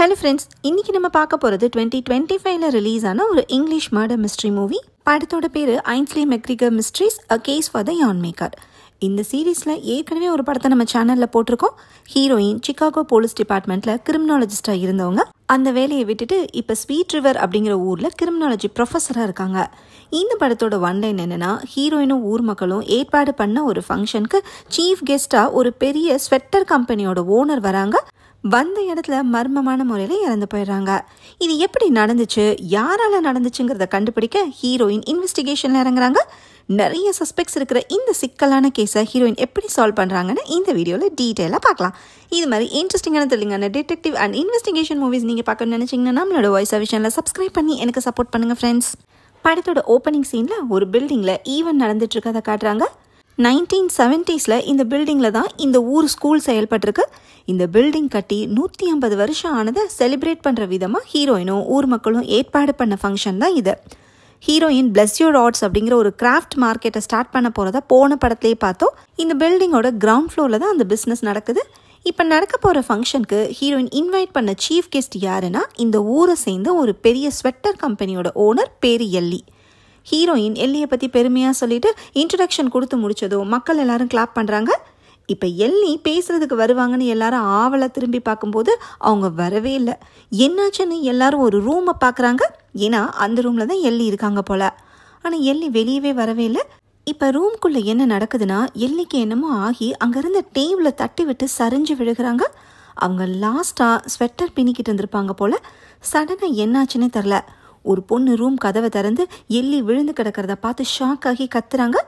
Hello friends, இன்னைக்கு நம்ம பார்க்க போறது 2025ல ரிலீஸ் ஆன ஒரு இங்கிலீஷ் மர்டர் மிஸ்ட்ரி மூவி. படத்தோட பேரு Ainsley McGregor mysteries A Case for the Yarn Maker. இந்த சீரீஸ்ல ஏற்கனவே ஒரு படத்தை நம்ம சேனல்ல போட்டிருக்கோம். ஹீரோயின் சிகாகோ போலீஸ் டிபார்ட்மெண்ட்ல கிரிமினாலஜிஸ்டா இருந்தவங்க அந்த வேலையை விட்டுட்டு இப்ப ஸ்வீட் ரிவர் அப்படிங்கிற ஊர்ல கிரிமினாலஜி ப்ரொஃபஸரா இருக்காங்க. இந்த படத்தோட ஒன்லைன் என்னன்னா, ஹீரோயினும் ஊர் மக்களும் ஏற்பாடு பண்ண ஒரு ஃபங்க்ஷனுக்கு சீஃப் கெஸ்டா ஒரு பெரிய ஸ்வெட்டர் கம்பெனியோட ஓனர் வராங்க. வந்த இடத்துல மர்மமான முறையில் இறந்து போயிடுறாங்க. இது எப்படி நடந்துச்சு, யாரால நடந்துச்சுங்கிறத கண்டுபிடிக்க ஹீரோயின் இன்வெஸ்டிகேஷன்ல இறங்குறாங்க. நிறைய சஸ்பெக்ட்ஸ் இருக்கிற இந்த சிக்கலான கேஸை ஹீரோயின் எப்படி சால்வ் பண்ணுறாங்கன்னு இந்த வீடியோவில் டீட்டெயிலாக பார்க்கலாம். இது மாதிரி இன்ட்ரெஸ்டிங்கான த்ரில்லிங்கான டிடெக்டிவ் அண்ட் இன்வெஸ்டிகேஷன் மூவிஸ் நீங்கள் பார்க்கணும்னு நினச்சிங்கன்னா நம்மளோட வாய்ஸ் விஷனில் சப்ஸ்கிரைப் பண்ணி எனக்கு சப்போர்ட் பண்ணுங்கள் ஃப்ரெண்ட்ஸ். படத்தோட ஓப்பனிங் சீனில் ஒரு பில்டிங்கில் ஈவென்ட் நடந்துட்டு இருக்கதை காட்டுறாங்க. 1970s இந்த பில்டிங்கில் தான் இந்த ஊர் ஸ்கூல் செயல்பட்டிருக்கு. இந்த பில்டிங் கட்டி 150 வருஷம் ஆனதை செலிப்ரேட் பண்ணுற விதமாக ஹீரோயினும் ஊர் மக்களும் ஏற்பாடு பண்ண ஃபங்க்ஷன் தான் இது. ஹீரோயின் பிளஸ் யூ ராட்ஸ் அப்படிங்கிற ஒரு கிராஃப்ட் மார்க்கெட்டை ஸ்டார்ட் பண்ண போகிறத போன படத்துலேயே பார்த்தோம். இந்த பில்டிங்கோட கிரவுண்ட் ஃப்ளோரில் தான் அந்த பிஸ்னஸ் நடக்குது. இப்போ நடக்க போகிற ஃபங்க்ஷனுக்கு ஹீரோயின் இன்வைட் பண்ண சீஃப் கெஸ்ட் யாருன்னா, இந்த ஊரை சேர்ந்த ஒரு பெரிய ஸ்வெட்டர் கம்பெனியோட ஓனர் பேரு எல்லி. ஹீரோயின் எல்லியை பற்றி பெருமையாக சொல்லிட்டு இன்ட்ரடக்ஷன் கொடுத்து முடிச்சதும் மக்கள் எல்லாரும் கிளாப் பண்ணுறாங்க. இப்போ எல்லி பேசுறதுக்கு வருவாங்கன்னு எல்லாரும் ஆவலை திரும்பி பார்க்கும்போது அவங்க வரவே இல்லை. என்னாச்சுன்னு எல்லாரும் ஒரு ரூமை பார்க்குறாங்க. ஏன்னா அந்த ரூமில் தான் எல்லி இருக்காங்க போல. ஆனால் எல்லி வெளியவே வரவே இல்லை. இப்போ ரூம்குள்ளே என்ன நடக்குதுன்னா, எல்லிக்கு என்னமோ ஆகி அங்கேருந்த டேபிளை தட்டி விட்டு சரிஞ்சு விழுகிறாங்க. அவங்க லாஸ்ட்டாக ஸ்வெட்டர் பின்னிக்கிட்டு இருந்திருப்பாங்க போல. சடனாக என்னாச்சுன்னே தெரில. ஒரு பொண்ணு ரூம் கதவை திறந்து எல்லி விழுந்து கிடக்கிறத பார்த்து ஷாக் ஆகி கத்துறாங்க.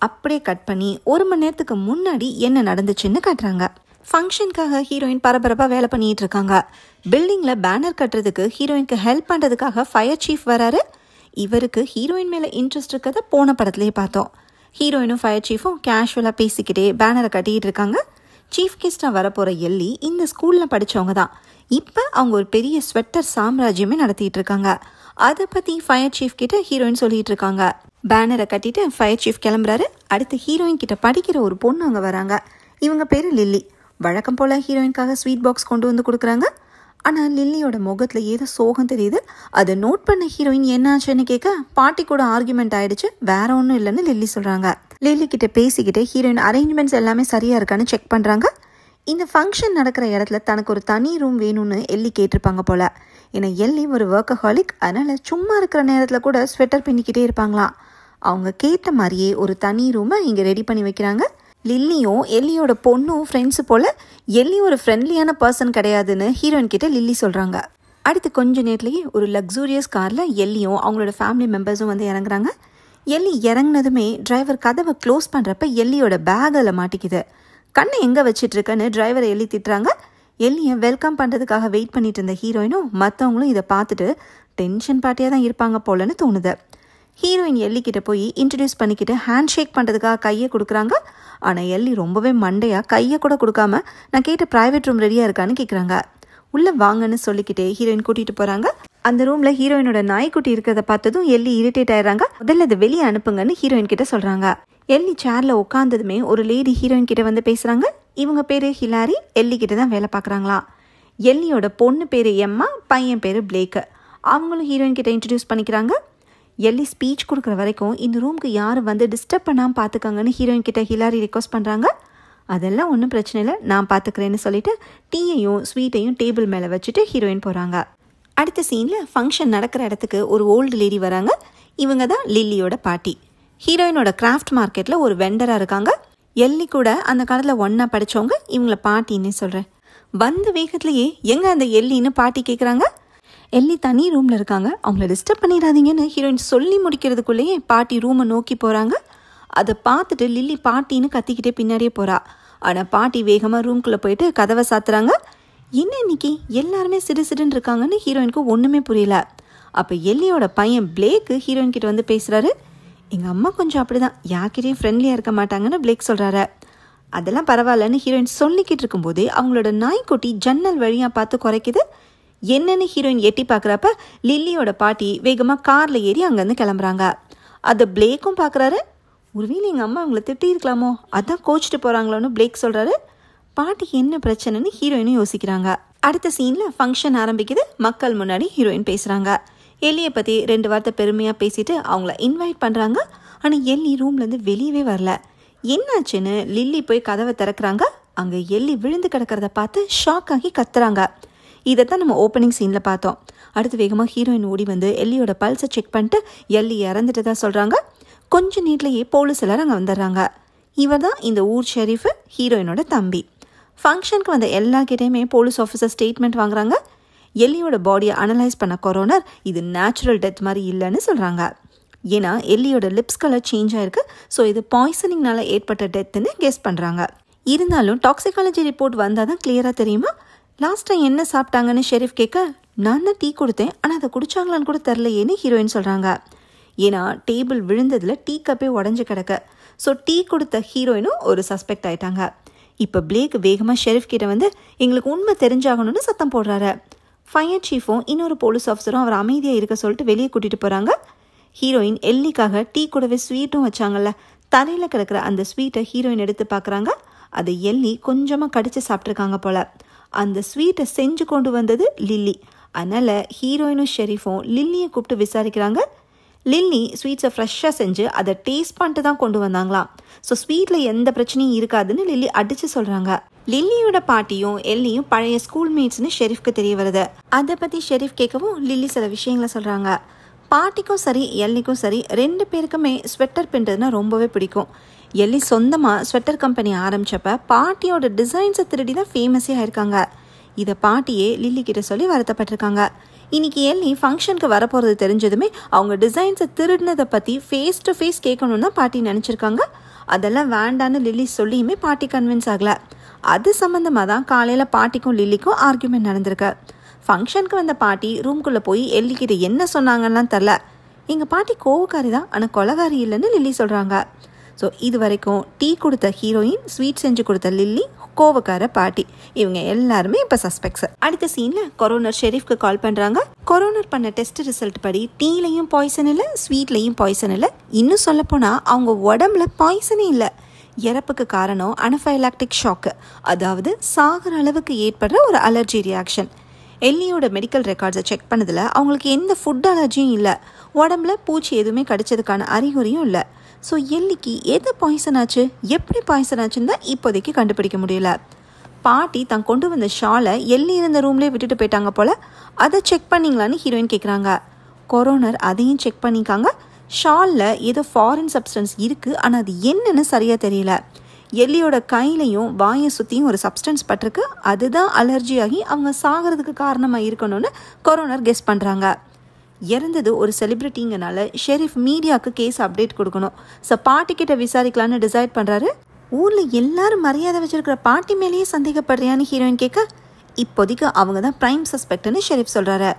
அப்படியே கட் பண்ணி 1 மணி நேரத்துக்கு முன்னாடி என்ன நடந்துச்சுன்னு காட்டுறாங்க. ஃபங்க்ஷனுக்காக ஹீரோயின் பரபரப்பாக வேலை பண்ணிட்டு இருக்காங்க. பில்டிங்கில் பேனர் கட்டுறதுக்கு ஹீரோயினுக்கு ஹெல்ப் பண்ணுறதுக்காக ஃபயர் சீஃப் வராரு. இவருக்கு ஹீரோயின் மேலே இன்ட்ரெஸ்ட் இருக்கிறத போன படத்துலேயே பார்த்தோம். ஹீரோயினும் ஃபயர் சீஃபும் கேஷுவலாக பேசிக்கிட்டே பேனரை கட்டிக்கிட்டு இருக்காங்க. சீஃப் கெஸ்டாக வரப்போகிற எல்லி இந்த ஸ்கூலில் படித்தவங்க தான். இப்போ அவங்க ஒரு பெரிய ஸ்வெட்டர் சாம்ராஜ்யமே நடத்திட்டு இருக்காங்க. அதை பற்றி ஃபயர் சீஃப் கிட்ட ஹீரோயின் சொல்லிட்டு இருக்காங்க. பேனரை கட்டிட்டு ஃபயர் சீஃப் கிளம்புறாரு. அடுத்து ஹீரோயின் கிட்ட படிக்கிற ஒரு பொண்ணு அங்கே வராங்க. இவங்க பேர் லில்லி. வழக்கம் போல் ஹீரோயின்காக ஸ்வீட் பாக்ஸ் கொண்டு வந்து கொடுக்குறாங்க. ஆனால் லில்லியோட முகத்தில் ஏதோ சோகம் தெரியுது. அதை நோட் பண்ண ஹீரோயின் என்ன ஆச்சுன்னு கேட்க, பாட்டி கூட ஆர்குமெண்ட் ஆயிடுச்சு, வேற ஒன்றும் இல்லைன்னு லில்லி சொல்கிறாங்க. லில்லி கிட்ட பேசிக்கிட்டு ஹீரோயின் அரேஞ்ச்மெண்ட்ஸ் எல்லாமே சரியா இருக்கான்னு செக் பண்ணுறாங்க. இந்த ஃபங்க்ஷன் நடக்கிற இடத்துல தனக்கு ஒரு தனி ரூம் வேணும்னு எல்லி கேட்டிருப்பாங்க போல. ஏன்னா எல்லி ஒரு ஒர்க்கஹாலிக், அதனால் சும்மா இருக்கிற நேரத்தில் கூட ஸ்வெட்டர் பின்னிக்கிட்டே இருப்பாங்களாம். அவங்க கேட்ட மாதிரியே ஒரு தனி ரூமை இங்கே ரெடி பண்ணி வைக்கிறாங்க. லில்லியும் எல்லியோட பொண்ணும் ஃப்ரெண்ட்ஸு போல். எல்லி ஒரு ஃப்ரெண்ட்லியான பர்சன் கிடையாதுன்னு ஹீரோயின் கிட்ட லில்லி சொல்கிறாங்க. அடுத்து கொஞ்ச நேரத்துலேயே ஒரு லக்ஸூரியஸ் காரில் எல்லியும் அவங்களோட ஃபேமிலி மெம்பர்ஸும் வந்து இறங்குறாங்க. எல்லி இறங்கினதுமே டிரைவர் கதவை க்ளோஸ் பண்ணுறப்ப எல்லியோட பேக்கில் மாட்டிக்குது. கண்ணை எங்கே வச்சிட்ருக்கன்னு டிரைவரை எல்லி திட்டுறாங்க. எல்லியை வெல்கம் பண்ணுறதுக்காக வெயிட் பண்ணிட்டு இருந்த ஹீரோயினும் மற்றவங்களும் இதை பார்த்துட்டு டென்ஷன் பார்ட்டியாக தான் இருப்பாங்க போலன்னு தோணுது. ஹீரோயின் எல்லிக்கிட்ட போய் இன்ட்ரடியூஸ் பண்ணிக்கிட்டு ஹேண்ட் ஷேக் பண்ணுறதுக்காக கையை கொடுக்குறாங்க. ஆனால் எல்லி ரொம்பவே மண்டையாக கையை கூட கொடுக்காம, நான் கேட்ட ப்ரைவேட் ரூம் ரெடியாக இருக்கான்னு கேட்குறாங்க. உள்ளே வாங்கன்னு சொல்லிக்கிட்டே ஹீரோயின் கூட்டிகிட்டு போகிறாங்க. அந்த ரூமில் ஹீரோயினோட நாய்க்குட்டி இருக்கிறத பார்த்ததும் எல்லி இரிட்டேட் ஆயிடுறாங்க. முதல்ல அதை வெளியே அனுப்புங்கன்னு ஹீரோயின் கிட்ட சொல்கிறாங்க. எல்லி சேரில் உட்காந்ததுமே ஒரு லேடி ஹீரோயின் கிட்ட வந்து பேசுகிறாங்க. இவங்க பேர் ஹிலாரி. எல்லி கிட்ட தான் வேலை பார்க்குறாங்களாம். எல்லியோட பொண்ணு பேர் எம்மா, பையன் பேர் பிளேக்கு. அவங்களும் ஹீரோயின் கிட்ட இன்ட்ரடியூஸ் பண்ணிக்கிறாங்க. எல்லி ஸ்பீச் கொடுக்குற வரைக்கும் இந்த ரூமுக்கு யாரும் வந்து டிஸ்டர்ப் பண்ணாமல் பார்த்துக்காங்கன்னு ஹீரோயின் கிட்ட ஹிலாரி ரிக்வஸ்ட் பண்ணுறாங்க. அதெல்லாம் ஒன்றும் பிரச்சனை இல்லை, நான் பார்த்துக்கிறேன்னு சொல்லிட்டு டீயையும் ஸ்வீட்டையும் டேபிள் மேலே வச்சுட்டு ஹீரோயின் போகிறாங்க. அடுத்த சீனில் ஃபங்க்ஷன் நடக்கிற இடத்துக்கு ஒரு ஓல்டு லேடி வராங்க. இவங்க தான் லில்லியோட பாட்டி. ஹீரோயினோட கிராஃப்ட் மார்க்கெட்டில் ஒரு வெண்டராக இருக்காங்க. எல்லி கூட அந்த காலத்தில் ஒன்றா படித்தவங்க. இவங்கள பாட்டின்னு சொல்கிறேன். வந்த வேகத்துலேயே எங்கே அந்த எல்லின்னு பாட்டி கேட்குறாங்க. எல்லி தனி ரூமில் இருக்காங்க, அவங்கள டிஸ்டர்ப் பண்ணிடாதீங்கன்னு ஹீரோயின் சொல்லி முடிக்கிறதுக்குள்ளேயே பாட்டி ரூமை நோக்கி போகிறாங்க. அதை பார்த்துட்டு லில்லி பாட்டின்னு கத்திக்கிட்டே பின்னாடியே போகிறா. ஆனால் பாட்டி வேகமாக ரூம்குள்ளே போயிட்டு கதவை சாத்துறாங்க. என்ன இன்னைக்கு எல்லாருமே சிடு சிடுன்னு இருக்காங்கன்னு ஹீரோயினுக்கு ஒன்றுமே புரியல. அப்போ எல்லியோட பையன் பிளேக்கு ஹீரோயின் கிட்ட வந்து பேசுகிறாரு. எங்கள் அம்மா கொஞ்சம் அப்படி தான், யார்கிட்டையும் ஃப்ரெண்ட்லியாக இருக்க மாட்டாங்கன்னு பிளேக் சொல்கிறாரு. அதெல்லாம் பரவாயில்லன்னு ஹீரோயின் சொல்லிக்கிட்டு இருக்கும்போதே அவங்களோட நாய்க்குட்டி ஜன்னல் வழியாக பார்த்து குறைக்குது. என்னன்னு ஹீரோயின் எட்டி பார்க்குறப்ப லில்லியோட பாட்டி வேகமாக காரில் ஏறி அங்கேருந்து கிளம்புறாங்க. அதை பிளேக்கும் பார்க்குறாரு. ஒருவேளை எங்கள் அம்மா அவங்கள திட்டிருக்கலாமோ, அதான் கோச்சிட்டு போகிறாங்களோன்னு பிளேக் சொல்கிறாரு. பாட்டிக்கு என்ன பிரச்சனைன்னு ஹீரோயினும் யோசிக்கிறாங்க. அடுத்த சீனில் ஃபங்க்ஷன் ஆரம்பிக்குது. மக்கள் முன்னாடி ஹீரோயின் பேசுகிறாங்க. எல்லியை பற்றி 2 வார்த்தை பெருமையாக பேசிட்டு அவங்கள இன்வைட் பண்ணுறாங்க. ஆனால் எல்லி ரூம்லேருந்து வெளியவே வரல. என்னாச்சுன்னு லில்லி போய் கதவை திறக்கிறாங்க. அங்கே எல்லி விழுந்து கிடக்கிறத பார்த்து ஷாக் ஆகி கத்துறாங்க. இதைத்தான் நம்ம ஓப்பனிங் சீனில் பார்த்தோம். அடுத்து வேகமாக ஹீரோயின் ஓடி வந்து எல்லியோட பல்ஸை செக் பண்ணிட்டு எல்லி இறந்துட்டு தான் சொல்கிறாங்க. கொஞ்சம் நீட்லேயே போலீஸ் எல்லாரும் அங்கே வந்துடுறாங்க. இவர் தான் இந்த ஊர் ஷெரீஃபு, ஹீரோயினோட தம்பி. ஃபங்க்ஷனுக்கு வந்த எல்லார்கிட்டையுமே போலீஸ் ஆஃபீஸர் ஸ்டேட்மெண்ட் வாங்குறாங்க. எல்லியோட பாடியை அனலைஸ் பண்ண கொரோனர் இது நேச்சுரல் டெத் மாதிரி இல்லைன்னு சொல்கிறாங்க. ஏன்னா எல்லியோட லிப்ஸ் கலர் சேஞ்ச் ஆயிருக்கு. ஸோ இது பாய்சனிங்னால ஏற்பட்ட டெத்துன்னு கெஸ் பண்ணுறாங்க. இருந்தாலும் டாக்ஸிகாலஜி ரிப்போர்ட் வந்தால் தான் கிளியராக தெரியுமா. லாஸ்ட் டைம் என்ன சாப்பிட்டாங்கன்னு ஷெரீஃப் கேட்க, நான் தான் டீ கொடுத்தேன், ஆனால் அதை குடிச்சாங்களான்னு கூட தெரிலையேன்னு ஹீரோயின் சொல்கிறாங்க. ஏன்னா டேபிள் விழுந்ததில் டீ கப்பே உடஞ்சி கிடக்க. ஸோ டீ கொடுத்த ஹீரோயினும் ஒரு சஸ்பெக்ட் ஆயிட்டாங்க. இப்போ பிளேக் வேகமாக ஷெரீஃப் கிட்ட வந்து எங்களுக்கு உண்மை தெரிஞ்சாகணும்னு சத்தம் போடுறாரு. ஃபயர் சீஃபும் இன்னொரு போலீஸ் ஆஃபீஸரும் அவர் அமைதியாக இருக்க சொல்லிட்டு வெளியே கூட்டிகிட்டு போகிறாங்க. ஹீரோயின் எல்லிக்காக டீ கூடவே ஸ்வீட்டும் வச்சாங்கல்ல, தரையில் கிடக்கிற அந்த ஸ்வீட்டை ஹீரோயின் எடுத்து பார்க்குறாங்க. அதை எல்லி கொஞ்சமாக கடிச்சு சாப்பிட்ருக்காங்க போல. அந்த ஸ்வீட்டை செஞ்சு கொண்டு வந்தது லில்லி. அதனால் ஹீரோயினும் ஷெரீஃபும் லில்லியை கூப்பிட்டு விசாரிக்கிறாங்க. லில்லி ஸ்வீட்ஸை ஃப்ரெஷ்ஷாக செஞ்சு அதை டேஸ்ட் பண்ணிட்டு தான் கொண்டு வந்தாங்களாம். ஸோ ஸ்வீட்டில் எந்த பிரச்சனையும் இருக்காதுன்னு லில்லி அடித்து சொல்கிறாங்க. லில்லியோட பாட்டியும் எல்லியும் பழைய ஸ்கூல் மேட்ஸ்னு ஷெரீஃப்க்கு தெரிய வருது. அதை பற்றி ஷெரீஃப் கேட்கவும் லில்லி சில விஷயங்களை சொல்கிறாங்க. பாட்டிக்கும் சரி எல்லிக்கும் சரி 2 பேருக்குமே ஸ்வெட்டர் பின்னுறதுனா ரொம்பவே பிடிக்கும். எல்லி சொந்தமாக ஸ்வெட்டர் கம்பெனி ஆரம்பித்தப்ப பாட்டியோட டிசைன்ஸை திருடி தான் ஃபேமஸே ஆயிருக்காங்க. இதை பாட்டியே லில்லி கிட்ட சொல்லி வருத்தப்பட்டிருக்காங்க. இன்னைக்கு எல்லி ஃபங்க்ஷனுக்கு வரப்போகிறது தெரிஞ்சதுமே அவங்க டிசைன்ஸை திருடினதை பற்றி ஃபேஸ் டு ஃபேஸ் கேட்கணுன்னு தான் பாட்டி நினச்சிருக்காங்க. அதெல்லாம் வேண்டான்னு லில்லி சொல்லியுமே பாட்டி கன்வின்ஸ் ஆகலை. அது சம்மந்தமாக தான் காலையில் பாட்டிக்கும் லில்லிக்கும் ஆர்கியூமெண்ட் நடந்திருக்கு. ஃபங்க்ஷனுக்கு வந்த பாட்டி ரூம்குள்ளே போய் எல்லிக்கிட்ட என்ன சொன்னாங்கன்னு தெரில. எங்கள் பாட்டி கோவக்காரி தான், ஆனால் கொலகாரி இல்லைன்னு லில்லி சொல்கிறாங்க. ஸோ இது வரைக்கும் டீ கொடுத்த ஹீரோயின், ஸ்வீட் செஞ்சு கொடுத்த லில்லி, கோவக்கார பாட்டி, இவங்க எல்லாருமே இப்போ சஸ்பெக்ட்ஸ். அடுத்த சீனில் கொரோனர் ஷெரீஃப்க்கு கால் பண்ணுறாங்க. கொரோனர் பண்ண டெஸ்ட் ரிசல்ட் படி டீலையும் பாய்சன் இல்லை, ஸ்வீட்லையும் பாய்சன் இல்லை. இன்னும் சொல்லப்போனால் அவங்க உடம்புல பாய்சனே இல்லை. இறப்புக்கு காரணம் அனஃபைலாக்டிக் ஷாக்கு, அதாவது சாகிற அளவுக்கு ஏற்படுற ஒரு அலர்ஜி ரியாக்ஷன். எல்லியோட மெடிக்கல் ரெக்கார்ட்ஸை செக் பண்ணதில் அவங்களுக்கு எந்த ஃபுட் அலர்ஜியும் இல்லை. உடம்புல பூச்சி எதுவுமே கடிச்சதுக்கான அறிகுறியும் இல்லை. ஸோ எல்லிக்கு எது பாய்சன் ஆச்சு, எப்படி பாய்சன் ஆச்சுன்னு தான் இப்போதைக்கு கண்டுபிடிக்க முடியல. பாட்டி தான் கொண்டு வந்த ஷாலை எல்லி இருந்த ரூம்லேயே விட்டுட்டு போயிட்டாங்க போல். அதை செக் பண்ணிங்களான்னு ஹீரோயின் கேட்குறாங்க. கொரோனர் அதையும் செக் பண்ணிக்காங்க. ஷாலில் ஏதோ ஃபாரின் சப்ஸ்டன்ஸ் இருக்குது, ஆனால் அது என்னன்னு சரியாக தெரியல. எல்லியோட கையிலையும் வாயை சுற்றியும் ஒரு சப்ஸ்டன்ஸ் பட்டிருக்கு. அதுதான் அலர்ஜி ஆகி அவங்க சாகிறதுக்கு காரணமாக இருக்கணும்னு கொரோனர் கெஸ் பண்ணுறாங்க. இறந்தது ஒரு செலிப்ரிட்டிங்கனால ஷெரீஃப் மீடியாவுக்கு கேஸ் அப்டேட் கொடுக்கணும். ஸோ பாட்டிக்கிட்ட விசாரிக்கலான்னு டிசைட் பண்ணுறாரு. ஊரில் எல்லாரும் மரியாதை வச்சிருக்கிற பாட்டி மேலேயே சந்தேகப்படுறியான்னு ஹீரோயின் கேட்க, இப்போதைக்கு அவங்க தான் ப்ரைம் சஸ்பெக்ட்னு ஷெரீஃப் சொல்கிறாரு.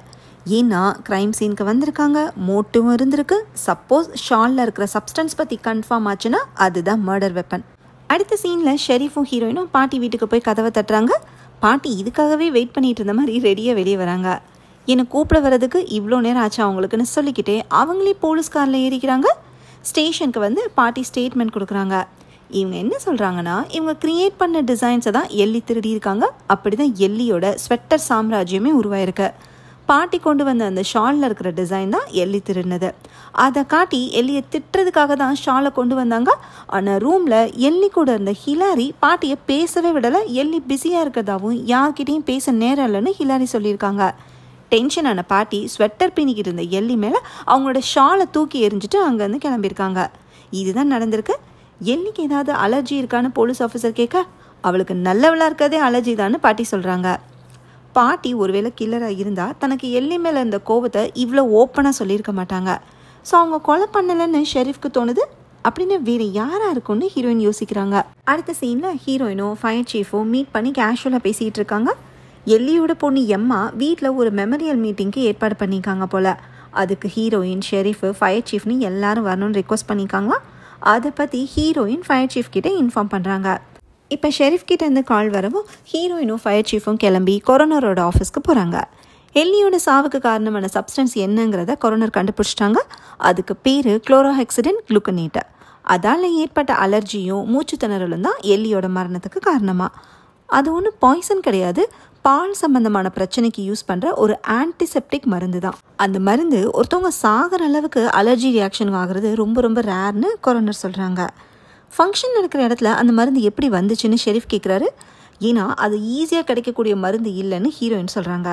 ஏன்னா க்ரைம் சீனுக்கு வந்திருக்காங்க, மோட்டிவும் இருந்திருக்கு. சப்போஸ் ஷாலில் இருக்கிற சப்ஸ்டன்ஸ் பற்றி கன்ஃபார்ம் ஆச்சுன்னா அதுதான் மர்டர் வெப்பன். அடுத்த சீனில் ஷெரீஃபும் ஹீரோயினும் பாட்டி வீட்டுக்கு போய் கதவை தட்டுறாங்க. பாட்டி இதுக்காகவே வெயிட் பண்ணிட்டு இருந்த மாதிரி ரெடியாக வெளியே வராங்க. என்னை கூப்பிட வர்றதுக்கு இவ்வளோ நேரம் ஆச்சு அவங்களுக்குன்னு சொல்லிக்கிட்டே அவங்களே போலீஸ் காரில் ஏறிக்கிறாங்க. ஸ்டேஷனுக்கு வந்து பாட்டி ஸ்டேட்மெண்ட் கொடுக்குறாங்க. இவங்க என்ன சொல்கிறாங்கன்னா, இவங்க க்ரியேட் பண்ண டிசைன்ஸை தான் எல்லி திருடி இருக்காங்க. அப்படி தான் எல்லியோட ஸ்வெட்டர் சாம்ராஜ்யமே உருவாயிருக்கு. பாட்டி கொண்டு வந்த அந்த ஷாலில் இருக்கிற டிசைன் தான் எல்லி திருடினது. அதை காட்டி எல்லியை திட்டுறதுக்காக தான் ஷாலை கொண்டு வந்தாங்க. ஆனால் ரூமில் எல்லி கூட இருந்த ஹிலாரி பாட்டியை பேசவே விடலை. எல்லி பிஸியாக இருக்கிறதாவும் யார்கிட்டையும் பேச நேரம் இல்லைன்னு ஹிலாரி சொல்லியிருக்காங்க. டென்ஷனான பாட்டி ஸ்வெட்டர் பின்னிக்கிட்டு இருந்த எல்லி மேலே அவங்களோட ஷாலை தூக்கி எறிஞ்சிட்டு அங்கேருந்து கிளம்பியிருக்காங்க. இதுதான் நடந்திருக்கு. எல்லிக்கு ஏதாவது அலர்ஜி இருக்கான்னு போலீஸ் ஆஃபீஸர் கேட்க, அவளுக்கு நல்லவளாக இருக்கிறதே அலர்ஜி தான்னு பாட்டி சொல்கிறாங்க. பாட்டி ஒருவேளை கில்லராக இருந்தால் தனக்கு எல்லி மேலே இருந்த கோபத்தை இவ்வளோ ஓப்பனாக சொல்லியிருக்க மாட்டாங்க. ஸோ அவங்க கொலை பண்ணலைன்னு ஷெரீஃப்க்கு தோணுது. அப்படின்னு வேறு யாராக இருக்கும்னு ஹீரோயின் யோசிக்கிறாங்க. அடுத்த சீனில் ஹீரோயினும் ஃபயர் சீஃபும் மீட் பண்ணி கேஷுவலாக பேசிகிட்டு இருக்காங்க. எல்லியோட பொண்ணு எம்மா வீட்டில் ஒரு மெமரியல் மீட்டிங்க்கு ஏற்பாடு பண்ணியிருக்காங்க போல். அதுக்கு ஹீரோயின், ஷெரீஃபு, ஃபயர் சீஃப்னு எல்லாரும் வரணும்னு ரிக்வஸ்ட் பண்ணியிருக்காங்களாம். அதை பற்றி ஹீரோயின் ஃபயர் சீஃப் கிட்டே இன்ஃபார்ம் பண்ணுறாங்க. இப்போ ஷெரீஃப் கிட்டேருந்து கால் வரவும் ஹீரோயினும் ஃபயர் சீஃபும் கிளம்பி கொரோனரோட ஆஃபீஸ்க்கு போகிறாங்க. எல்லியோட சாவுக்கு காரணமான சப்ஸ்டன்ஸ் என்னங்கிறத கொரோனர் கண்டுபிடிச்சிட்டாங்க. அதுக்கு பேர் குளோரோஹெக்சிடின் குளுக்கனேட். அதால் ஏற்பட்ட அலர்ஜியும் மூச்சு திணறலும் தான் எல்லியோட மரணத்துக்கு காரணமாக. அது ஒன்றும் பாய்சன் கிடையாது, பால் சம்பந்தமான பிரச்சனைக்கு யூஸ் பண்ணுற ஒரு ஆன்டிசெப்டிக் மருந்து தான். அந்த மருந்து ஒருத்தவங்க சாகிற அளவுக்கு அலர்ஜி ரியாக்ஷன் ஆகிறது ரொம்ப ரொம்ப ரேர்னு கொரோனர் சொல்கிறாங்க. ஃபங்க்ஷன் நடக்கிற இடத்துல அந்த மருந்து எப்படி வந்துச்சுன்னு ஷெரீஃப் கேட்குறாரு. ஏன்னா அது ஈஸியாக கிடைக்கக்கூடிய மருந்து இல்லைன்னு ஹீரோயின் சொல்கிறாங்க.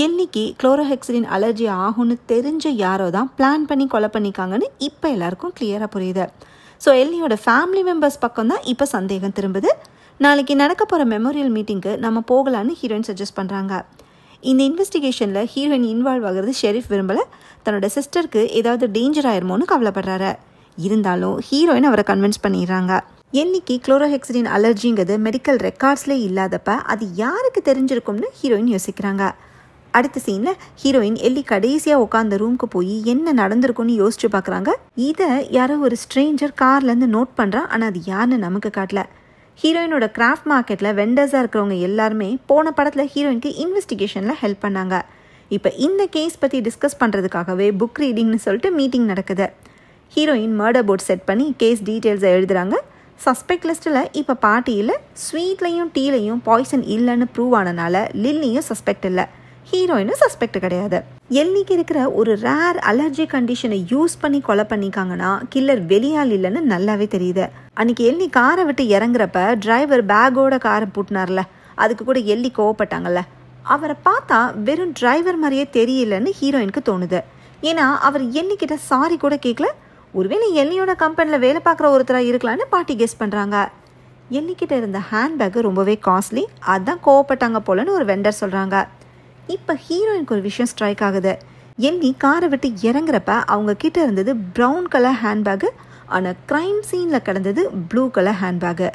எல்லிக்கு குளோரோஹெக்சிடின் அலர்ஜி ஆகும்னு தெரிஞ்ச யாரோ தான் பிளான் பண்ணி கொலை பண்ணிக்காங்கன்னு இப்போ எல்லாருக்கும் கிளியராக புரியுது. ஸோ எல்லியோட ஃபேமிலி மெம்பர்ஸ் பக்கம் தான் இப்போ சந்தேகம் திரும்புது. நாளைக்கு நடக்க போகிற மெமோரியல் மீட்டிங்க்கு நம்ம போகலான்னு ஹீரோயின் சஜஸ்ட் பண்ணுறாங்க. இந்த இன்வெஸ்டிகேஷனில் ஹீரோயின் இன்வால்வ் ஆகிறது ஷெரீஃப் விரும்பலை. தன்னோட சிஸ்டருக்கு ஏதாவது டேஞ்சர் ஆயிருமோன்னு கவலைப்படுறாரு. இருந்தாலும் ஹீரோயின் அவரை கன்வின்ஸ் பண்ணிடுறாங்க. எல்லிக்கு குளோரோஹெக்சிடின் அலர்ஜிங்கிறது மெடிக்கல் ரெக்கார்ட்ஸ்லேயே இல்லாதப்ப அது யாருக்கு தெரிஞ்சிருக்கும்னு ஹீரோயின் யோசிக்கிறாங்க. அடுத்த சீனில் ஹீரோயின் எல்லி கடைசியாக உட்காந்த ரூமுக்கு போய் என்ன நடந்திருக்கும்னு யோசிச்சு பார்க்குறாங்க. இதை யாரோ ஒரு ஸ்ட்ரேஞ்சர் கார்லேருந்து நோட் பண்ணுறா. ஆனால் அது யாருன்னு நமக்கு காட்டல. ஹீரோயினோட கிராஃப்ட் மார்க்கெட்டில் வெண்டர்ஸாக இருக்கிறவங்க எல்லாருமே போன படத்தில் ஹீரோயினுக்கு இன்வெஸ்டிகேஷனில் ஹெல்ப் பண்ணாங்க. இப்போ இந்த கேஸ் பற்றி டிஸ்கஸ் பண்ணுறதுக்காகவே புக் ரீடிங்னு சொல்லிட்டு மீட்டிங் நடக்குது. ஹீரோயின் மர்டர் போர்ட் செட் பண்ணி கேஸ் டீட்டெயில்ஸை எழுதுகிறாங்க. சஸ்பெக்ட் லிஸ்ட்டில் இப்போ பார்ட்டியில் ஸ்வீட்லையும் டீலையும் பாய்சன் இல்லைன்னு ப்ரூவ் ஆனனால லில்லியும் சஸ்பெக்ட் இல்லை, ஹீரோயினும் சஸ்பெக்ட் கிடையாது. எல்லிக்கு இருக்கிற ஒரு ரேர் அலர்ஜி கண்டிஷனை யூஸ் பண்ணி கொலை பண்ணிக்காங்கன்னா கில்லர் வெளியால் இல்லைன்னு நல்லாவே தெரியுது. அன்னைக்கு எல்லி காரை விட்டு இறங்குறப்ப டிரைவர் பேக்கோட காரை பூட்டினார்ல, அதுக்கு கூட எல்லி கோவப்பட்டாங்கல்ல. அவரை பார்த்தா வெறும் டிரைவர் மாதிரியே தெரியலன்னு ஹீரோயினுக்கு தோணுது. ஏன்னா அவர் எல்லிக்கிட்ட சாரி கூட கேட்கல. ஒருவேளை எல்லியோட கம்பெனியில் வேலை பார்க்குற ஒருத்தராக இருக்கலான்னு பாட்டி கெஸ் பண்ணுறாங்க. எல்லிக்கிட்ட இருந்த ஹேண்ட்பேக்கு ரொம்பவே காஸ்ட்லி, அதான் கோவப்பட்டாங்க போலன்னு ஒரு வெண்டர் சொல்கிறாங்க. இப்போ ஹீரோயினுக்கு ஒரு விஷயம் ஸ்ட்ரைக் ஆகுது. எல்லி காரை விட்டு இறங்குறப்ப அவங்க கிட்ட இருந்தது ப்ரௌன் கலர் ஹேண்ட்பேக்கு, ஆனால் க்ரைம் சீனில் கிடந்தது ப்ளூ கலர் ஹேண்ட்பேக்கு.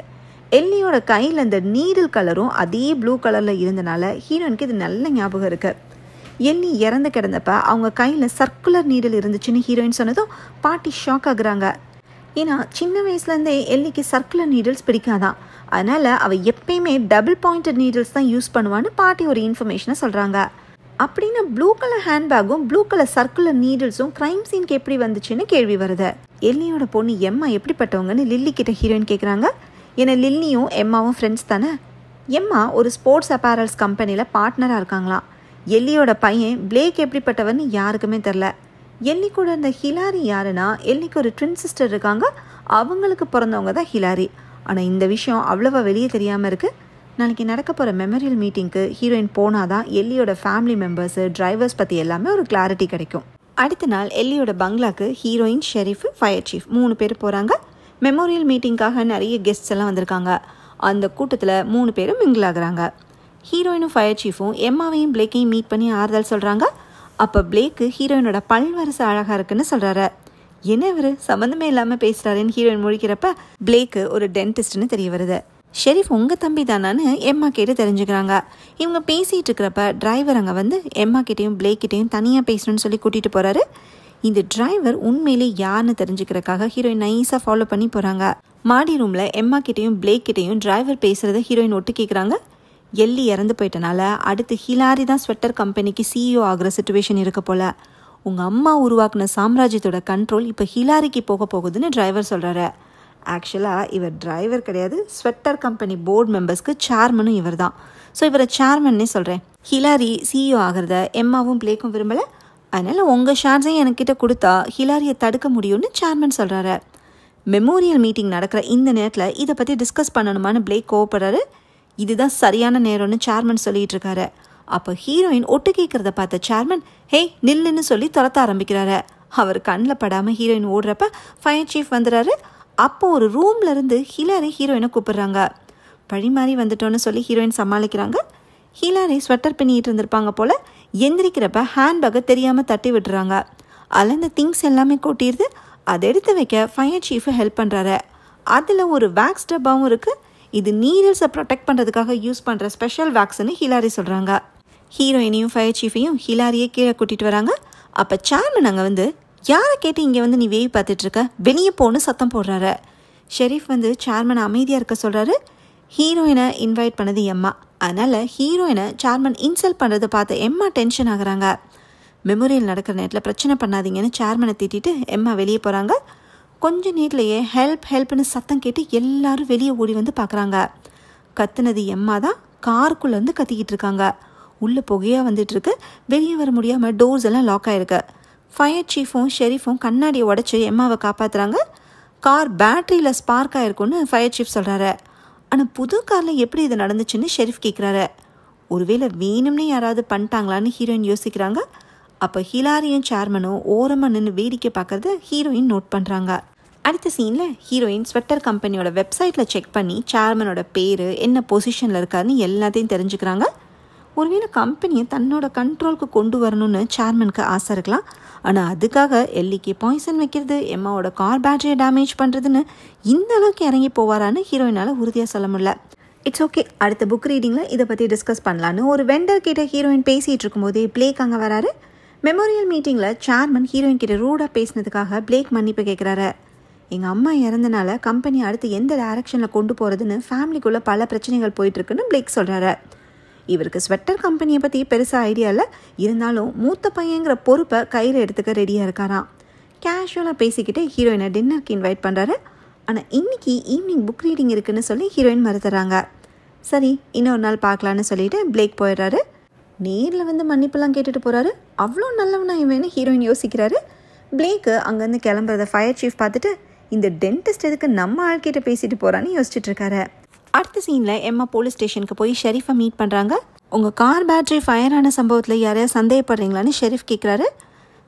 எல்லியோட கையில் இந்த நீடில் கலரும் அதே ப்ளூ கலரில் இருந்தனால ஹீரோயினுக்கு இது நல்ல ஞாபகம் இருக்குது. எல்லி இறந்து கிடந்தப்ப அவங்க கையில் சர்க்குலர் நீடில் இருந்துச்சுன்னு ஹீரோயின் சொன்னதும் பாட்டி ஷாக் ஆகுறாங்க. ஏன்னா சின்ன வயசுலேருந்தே எல்லிக்கு சர்க்குலர் நீடில்ஸ் பிடிக்காதான். அதனால் அவள் எப்பயுமே டபுள் பாயிண்டட் நீடில்ஸ் தான் யூஸ் பண்ணுவான்னு பாட்டி ஒரு இன்ஃபர்மேஷனை சொல்கிறாங்க. அப்படின்னா ப்ளூ கலர் ஹேண்ட்பேக்கும் ப்ளூ கலர் சர்க்குலர் நீடில்ஸும் க்ரைம் சீனுக்கு எப்படி வந்துச்சுன்னு கேள்வி வருது. எல்லியோட பொண்ணு எம்மா எப்படிப்பட்டவங்கன்னு லில்லி கிட்ட ஹீரோயின் கேட்குறாங்க. ஏன்னா லில்லியும் எம்மாவும் ஃப்ரெண்ட்ஸ் தானே. எம்மா ஒரு ஸ்போர்ட்ஸ் அப்பேரல்ஸ் கம்பெனியில் பார்ட்னராக இருக்காங்களாம். எல்லியோட பையன் பிளேக் எப்படிப்பட்டவன்னு யாருக்குமே தெரில. எல்லி கூட இருந்த ஹிலாரி யாருன்னா எல்லிக்கு ஒரு ட்வின் சிஸ்டர் இருக்காங்க, அவங்களுக்கு பிறந்தவங்க தான் ஹிலாரி. ஆனால் இந்த விஷயம் அவ்வளோவா வெளியே தெரியாமல் இருக்குது. நாளைக்கு நடக்க போகிற மெமோரியல் மீட்டிங்க்கு ஹீரோயின் போனாதான் எல்லியோட ஃபேமிலி மெம்பர்ஸு டிரைவர்ஸ் பற்றி எல்லாமே ஒரு கிளாரிட்டி கிடைக்கும். அடுத்த நாள் எல்லியோட பங்களாக்கு ஹீரோயின், ஷெரீஃப், ஃபயர் சீஃப் 3 பேர் போகிறாங்க. மெமோரியல் மீட்டிங்காக நிறைய கெஸ்ட்ஸ் எல்லாம் வந்திருக்காங்க. அந்த கூட்டத்தில் 3 பேரும் மிங்கிள் ஆகுறாங்க. ஹீரோயினும் ஃபயர் சீஃபும் எம்மாவையும் பிளேக்கையும் மீட் பண்ணி ஆறுதல் சொல்கிறாங்க. அப்போ பிளேக்கு ஹீரோயினோட பல்வரிசை அழகாக இருக்குன்னு சொல்கிறாரு. என்ன இவர் சம்மந்தமே இல்லாமல் பேசுகிறாருன்னு ஹீரோயின் முழிக்கிறப்ப பிளேக்கு ஒரு டென்டிஸ்ட்னு தெரிய வருது. ஷெரீஃப் உங்கள் தம்பி தானான்னு எம்மா கேட்டு தெரிஞ்சுக்கிறாங்க. இவங்க பேசிகிட்டு இருக்கிறப்ப டிரைவர் அங்கே வந்து எம்மா கிட்டேயும் பிளேக்கிட்டையும் தனியாக பேசணும்னு சொல்லி கூட்டிகிட்டு போகிறாரு. இந்த டிரைவர் உண்மையிலே யாருன்னு தெரிஞ்சுக்கிறதுக்காக ஹீரோயின் நைஸாக ஃபாலோ பண்ணி போகிறாங்க. மாடி ரூமில் எம்மா கிட்டேயும் பிளேக் கிட்டேயும் டிரைவர் பேசுகிறத ஹீரோயின் ஒட்டு கேட்குறாங்க. எல்லி இறந்து போயிட்டனால அடுத்து ஹிலாரி தான் ஸ்வெட்டர் கம்பெனிக்கு CEO ஆகிற சிச்சுவேஷன் இருக்க போல. உங்கள் அம்மா உருவாக்குன சாம்ராஜ்யத்தோட கண்ட்ரோல் இப்போ ஹிலாரிக்கு போக போகுதுன்னு டிரைவர் சொல்கிறாரு. ஆக்சுவலாக இவர் டிரைவர் கிடையாது, ஸ்வெட்டர் கம்பெனி போர்டு மெம்பர்ஸ்க்கு சேர்மனும் இவர் தான். ஸோ இவரை சேர்மன்னே சொல்கிறேன். ஹிலாரி CEO ஆகிறத எம்மாவும் பிளேக்கும் விரும்பலை, அதனால் உங்கள் ஷேர்ஸையும் என்கிட்ட கொடுத்தா ஹிலாரியை தடுக்க முடியும்னு சேர்மன் சொல்கிறாரு. மெமோரியல் மீட்டிங் நடக்கிற இந்த நேரத்தில் இதை பற்றி டிஸ்கஸ் பண்ணணுமான்னு பிளேக் கோவப்படுறாரு. இதுதான் சரியான நேரம்னு சேர்மன் சொல்லிட்டு இருக்காரு. அப்போ ஹீரோயின் ஒட்டு கேட்குறத பார்த்த சேர்மன் ஹே நில்லுன்னு சொல்லி துரத்த ஆரம்பிக்கிறாரு. அவர் கண்ணில் படாமல் ஹீரோயின் ஓடுறப்ப ஃபயர் சீஃப் வந்துடுறாரு. அப்போ ஒரு ரூம்ல இருந்து ஹிலாரி ஹீரோயினை கூப்பிடுறாங்க. பழிமாறி வந்துட்டோன்னு சொல்லி ஹீரோயின் சமாளிக்கிறாங்க. ஹிலாரி ஸ்வெட்டர் பின்னிட்டு இருந்திருப்பாங்க போல. எந்திரிக்கிறப்ப ஹேண்ட்பேக்கை தெரியாமல் தட்டி விட்டுறாங்க. அதில் இந்த திங்ஸ் எல்லாமே கொட்டிடுது. அதை எடுத்து வைக்க ஃபயர் சீஃபு ஹெல்ப் பண்ணுறாரு. அதில் ஒரு வேக்ஸ் டப்பாவும் இருக்குது. இது நீடில்ஸை ப்ரொடெக்ட் பண்ணுறதுக்காக யூஸ் பண்ணுற ஸ்பெஷல் வேக்ஸ்ன்னு ஹிலாரி சொல்கிறாங்க. ஹீரோயினையும் ஃபயர் சீஃபையும் ஹிலாரியே கீழே கூட்டிகிட்டு வராங்க. அப்போ சேர்மன் அங்கே வந்து யாரை கேட்டு இங்கே வந்து நீ வேவி பார்த்துட்ருக்க, வெளியே போன்னு சத்தம் போடுறாரு. ஷெரீஃப் வந்து சேர்மனை அமைதியாக இருக்க சொல்கிறாரு. ஹீரோயினை இன்வைட் பண்ணது எம்மா, அதனால் ஹீரோயினை சேர்மன் இன்சல்ட் பண்ணுறதை பார்த்து எம்மா டென்ஷன் ஆகுறாங்க. மெமோரியல் நடக்கிற நேரத்தில் பிரச்சனை பண்ணாதீங்கன்னு சேர்மனை திட்டிட்டு எம்மா வெளியே போகிறாங்க. கொஞ்ச நேரத்துலையே ஹெல்ப்னு சத்தம் கேட்டு எல்லாரும் வெளியே ஓடி வந்து பார்க்குறாங்க. கத்துனது எம்மா தான். காருக்குள்ளேருந்து கத்திக்கிட்டு இருக்காங்க. உள்ளே புகையாக வந்துட்டு இருக்கு. வெளியே வர முடியாமல் டோர்ஸ் எல்லாம் லாக் ஆகிருக்கு. ஃபயர் சீஃபும் ஷெரீஃபும் கண்ணாடியை உடச்சி எம்மாவை காப்பாற்றுறாங்க. கார் பேட்டரியில் ஸ்பார்க் ஆகிருக்குன்னு ஃபயர் சீஃப் சொல்கிறாரு. ஆனால் புது காரில் எப்படி இது நடந்துச்சுன்னு ஷெரீஃப் கேட்குறாரு. ஒருவேளை வேணும்னே யாராவது பண்ணிட்டாங்களான்னு ஹீரோயின் யோசிக்கிறாங்க. அப்போ ஹிலாரியும் சேர்மனும் ஓரமாக நின்று வேடிக்கை பார்க்குறத ஹீரோயின் நோட் பண்ணுறாங்க. அடுத்த சீனில் ஹீரோயின் ஸ்வெட்டர் கம்பெனியோட வெப்சைட்டில் செக் பண்ணி சேர்மனோட பேர், என்ன பொசிஷனில் இருக்காருன்னு எல்லாத்தையும் தெரிஞ்சுக்கிறாங்க. ஒருவேளை கம்பெனியை தன்னோட கண்ட்ரோலுக்கு கொண்டு வரணும்னு சேர்மனுக்கு ஆசை இருக்கலாம். ஆனால் அதுக்காக எல்லிக்கு பாய்சன் வைக்கிறது, எம்மாவோட கார் பேட்டரியை டேமேஜ் பண்ணுறதுன்னு இந்த அளவுக்கு இறங்கி போவாரான்னு ஹீரோயினால் உறுதியாக சொல்ல முடியல. இட்ஸ் ஓகே, அடுத்த புக் ரீடிங்கில் இதை பற்றி டிஸ்கஸ் பண்ணலான்னு ஒரு வெண்டர் கிட்ட ஹீரோயின் பேசிகிட்டு இருக்கும்போதே பிளேக் அங்கே வராரு. மெமோரியல் மீட்டிங்கில் சேர்மன் ஹீரோயின் கிட்ட ரூடாக பேசினதுக்காக பிளேக் மன்னிப்பு கேட்குறாரு. எங்கள் அம்மா இறந்தனால கம்பெனி அடுத்து எந்த டைரக்ஷனில் கொண்டு போகிறதுன்னு ஃபேமிலிக்குள்ளே பல பிரச்சனைகள் போயிட்டுருக்குன்னு பிளேக் சொல்கிறாரு. இவருக்கு ஸ்வெட்டர் கம்பெனியை பற்றி பெருசாக ஐடியா இல்லை, இருந்தாலும் மூத்த பையங்கிற பொறுப்பை கையில் எடுத்துக்க ரெடியாக இருக்காராம். கேஷுவலாக பேசிக்கிட்டு ஹீரோயினை டின்னருக்கு இன்வைட் பண்ணுறாரு. ஆனால் இன்றைக்கி ஈவினிங் புக் ரீடிங் இருக்குன்னு சொல்லி ஹீரோயின் மறுத்துறாங்க. சரி, இன்னொரு நாள் பார்க்கலான்னு சொல்லிட்டு பிளேக் போயிடுறாரு. நேரில் வந்து மன்னிப்பெல்லாம் கேட்டுட்டு போகிறாரு. அவ்வளோ நல்லவனா இவன்னு ஹீரோயின் யோசிக்கிறாரு. பிளேக்கு அங்கேருந்து கிளம்புறத ஃபயர் சீஃப் பார்த்துட்டு இந்த டென்டிஸ்ட் எதுக்கு நம்ம ஆள்கிட்ட பேசிட்டு போகிறான்னு யோசிச்சுட்டு இருக்காரு. அடுத்த சீனில் எம்மா போலீஸ் ஸ்டேஷனுக்கு போய் ஷெரீஃபை மீட் பண்ணுறாங்க. உங்கள் கார் பேட்டரி ஃபயர் ஆன சம்பவத்தில் யாரையா சந்தேகப்படுறீங்களான்னு ஷெரீஃப் கேட்குறாரு.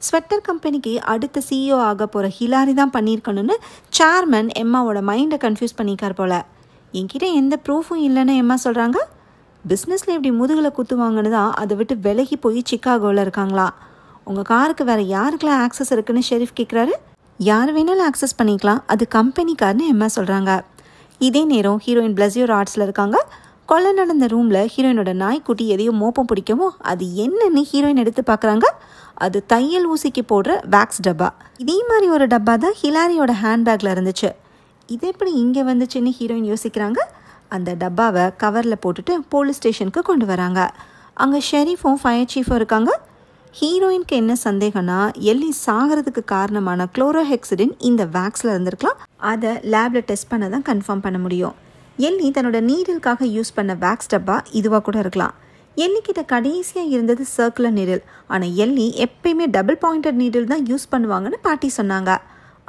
ஸ்வெட்டர் கம்பெனிக்கு அடுத்த சிஇஓ ஆக போகிற ஹிலாரி தான் பண்ணியிருக்கணும்னு சேர்மன் எம்மாவோட மைண்டை கன்ஃபியூஸ் பண்ணிக்கார் போல். என்கிட்ட எந்த ப்ரூஃபும் இல்லைன்னு எம்மா சொல்கிறாங்க. பிஸ்னஸில் இப்படி முதுகில் குத்துவாங்கன்னு தான் அதை விட்டு விலகி போய் சிக்காகோவில் இருக்காங்களா. உங்கள் காருக்கு வேறு யாருக்கெல்லாம் ஆக்சஸ் இருக்குன்னு ஷெரீஃப் கேட்குறாரு. யார் வேணாலும் ஆக்சஸ் பண்ணிக்கலாம், அது கம்பெனி கார்னு எம்மா சொல்கிறாங்க. இதே நேரம் ஹீரோயின் பிளஸியோர் ஆர்ட்ஸில் இருக்காங்க. கொலை நடந்த ரூமில் ஹீரோயினோட நாய்க்குட்டி எதையோ மோப்பம் பிடிக்கவோ அது என்னன்னு ஹீரோயின் எடுத்து பார்க்குறாங்க. அது தையல் ஊசிக்கு போடுற வேக்ஸ் டப்பா. இதே மாதிரி ஒரு டப்பா தான் ஹிலாரியோட ஹேண்ட்பேக்கில் இருந்துச்சு. இது எப்படி இங்கே வந்துச்சுன்னு ஹீரோயின் யோசிக்கிறாங்க. அந்த டப்பாவை கவரில் போட்டுட்டு போலீஸ் ஸ்டேஷனுக்கு கொண்டு வராங்க. அங்கே ஷெரீஃபும் ஃபயர் சீஃபும் இருக்காங்க. ஹீரோயினுக்கு என்ன சந்தேகம்னா, எல்லி சாகிறதுக்கு காரணமான குளோரோஹெக்சிடின் இந்த வேக்ஸில் இருந்திருக்கலாம். அதை லேபில் டெஸ்ட் பண்ண தான் கன்ஃபார்ம் பண்ண முடியும். எல்லி தன்னோட நீடிலுக்காக யூஸ் பண்ண வேக்ஸ் டப்பா இதுவாக கூட இருக்கலாம். எல்லிக்கிட்ட கடைசியாக இருந்தது சர்க்குலர் நீடில். ஆனால் எல்லி எப்பயுமே டபுள் பாயிண்டட் நீடில் தான் யூஸ் பண்ணுவாங்கன்னு பாட்டி சொன்னாங்க.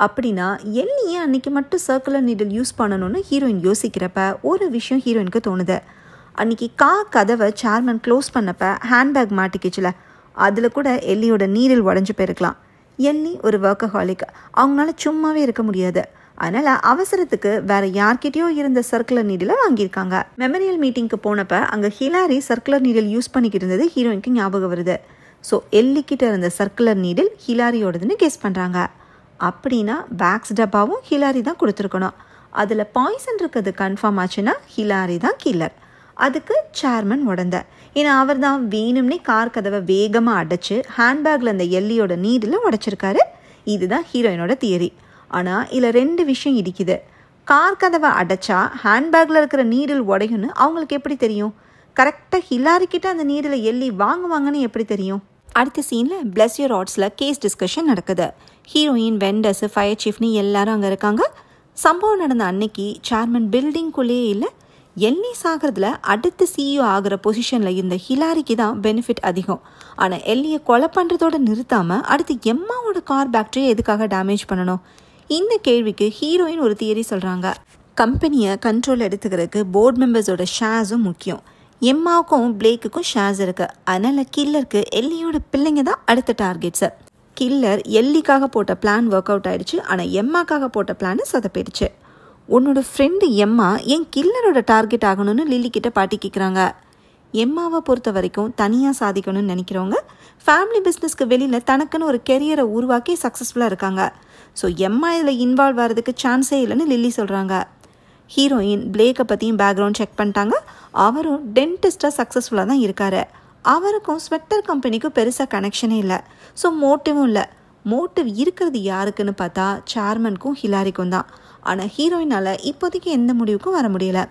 அப்படின்னா எல்லியே அன்றைக்கி மட்டும் சர்க்குலர் நீடில் யூஸ் பண்ணணும்னு ஹீரோயின் யோசிக்கிறப்ப ஒரு விஷயம் ஹீரோயினுக்கு தோணுது. அன்றைக்கி கதவை சேர்மன் க்ளோஸ் பண்ணப்போ ஹேண்ட்பேக் மாட்டிக்கிச்சுல, அதில் கூட எல்லியோட நீடில் உடஞ்சி போயிருக்கலாம். எல்லி ஒரு ஒர்க்கஹாலிக், அவங்களால சும்மாவே இருக்க முடியாது. அதனால் அவசரத்துக்கு வேறு யார்கிட்டயோ இருந்த சர்க்குலர் நீடிலை வாங்கியிருக்காங்க. மெமோரியல் மீட்டிங்க்கு போனப்போ அங்கே ஹிலாரி சர்க்குலர் நீடில் யூஸ் பண்ணிக்கிட்டு இருந்தது ஹீரோயினுக்கு ஞாபகம் வருது. ஸோ எல்லிக்கிட்ட இருந்த சர்க்குலர் நீடில் ஹிலாரியோடதுன்னு கெஸ் பண்ணுறாங்க. அப்படின்னா வேக்ஸ் டப்பாவும் ஹிலாரி தான் கொடுத்துருக்கணும். அதில் பாய்சன் இருக்கிறது கன்ஃபார்ம் ஆச்சுன்னா ஹிலாரி தான் கில்லர். அதுக்கு சேர்மன் உடந்த. ஏன்னா அவர் தான் வேணும்னே கார் கதவை வேகமாக அடைச்சி ஹேண்ட்பேக்கில் அந்த எல்லியோட நீடில் உடைச்சிருக்காரு. இதுதான் ஹீரோயினோட தியரி. ஆனால் இதில் 2 விஷயம் இடிக்குது. கார் கதவை அடைச்சா ஹேண்ட்பேக்கில் இருக்கிற நீடில் உடையும்னு அவங்களுக்கு எப்படி தெரியும்? கரெக்டாக ஹிலாரிக்கிட்ட அந்த நீடில் எல்லி வாங்குவாங்கன்னு எப்படி தெரியும்? அடுத்த சீனில் பிளஸியோர் ஆர்ட்ஸில் கேஸ் டிஸ்கஷன் நடக்குது. ஹீரோயின், வெண்டர்ஸு, ஃபயர் சீஃப்னு எல்லாரும் அங்கே இருக்காங்க. சம்பவம் நடந்த அன்னைக்கு சேர்மன் பில்டிங்குள்ளேயே இல்லை. எல்லி சாகிறதுல அடுத்த சிஇஓ ஆகிற பொசிஷனில் இருந்த ஹிலாரிக்கு தான் பெனிஃபிட் அதிகம். ஆனால் எல்லியை கொலை பண்ணுறதோடு நிறுத்தாமல் அடுத்து எம்மாவோட கார் பேட்டரியை எதுக்காக டேமேஜ் பண்ணணும்? இந்த கேள்விக்கு ஹீரோயின் ஒரு தியரி சொல்கிறாங்க. கம்பெனியை கண்ட்ரோல் எடுத்துக்கிறதுக்கு போர்டு மெம்பர்ஸோட ஷேர்ஸும் முக்கியம். எம்மாவுக்கும் பிளேக்குக்கும் ஷேர்ஸ் இருக்குது. அதனால் கில்லருக்கு எல்லியோட பிள்ளைங்க தான் அடுத்த டார்கெட்ஸு. கில்லர் எல்லிக்காக போட்ட பிளான் ஒர்க் அவுட் ஆகிடுச்சு. ஆனால் எம்மாக்காக போட்ட பிளான் சொதப்பிடுச்சு. உன்னோட ஃப்ரெண்டு எம்மா என் கில்லரோட டார்கெட் ஆகணும்னு லில்லிக்கிட்ட பாட்டி கேட்குறாங்க. எம்மாவை பொறுத்த வரைக்கும் தனியாக சாதிக்கணும்னு நினைக்கிறவங்க ஃபேமிலி பிஸ்னஸ்க்கு வெளியில் தனக்குன்னு ஒரு கெரியரை உருவாக்கி சக்ஸஸ்ஃபுல்லாக இருக்காங்க. ஸோ எம்மா இதில் இன்வால்வ் ஆகிறதுக்கு சான்ஸே இல்லைன்னு லில்லி சொல்கிறாங்க. ஹீரோயின் பிளேக்கை பற்றியும் பேக்ரவுண்ட் செக் பண்ணிட்டாங்க. அவரும் டென்டிஸ்டாக சக்ஸஸ்ஃபுல்லாக தான் இருக்கார். அவருக்கும் ஸ்வெட்டர் கம்பெனிக்கும் பெருசாக கனெக்ஷனே இல்லை. ஸோ மோட்டிவும் இல்லை. மோட்டிவ் இருக்கிறது யாருக்குன்னு பார்த்தா சேர்மனுக்கும் ஹிலாரிக்கும் தான். ஆனால் ஹீரோயினால் இப்போதைக்கு எந்த முடிவுக்கும் வர முடியல.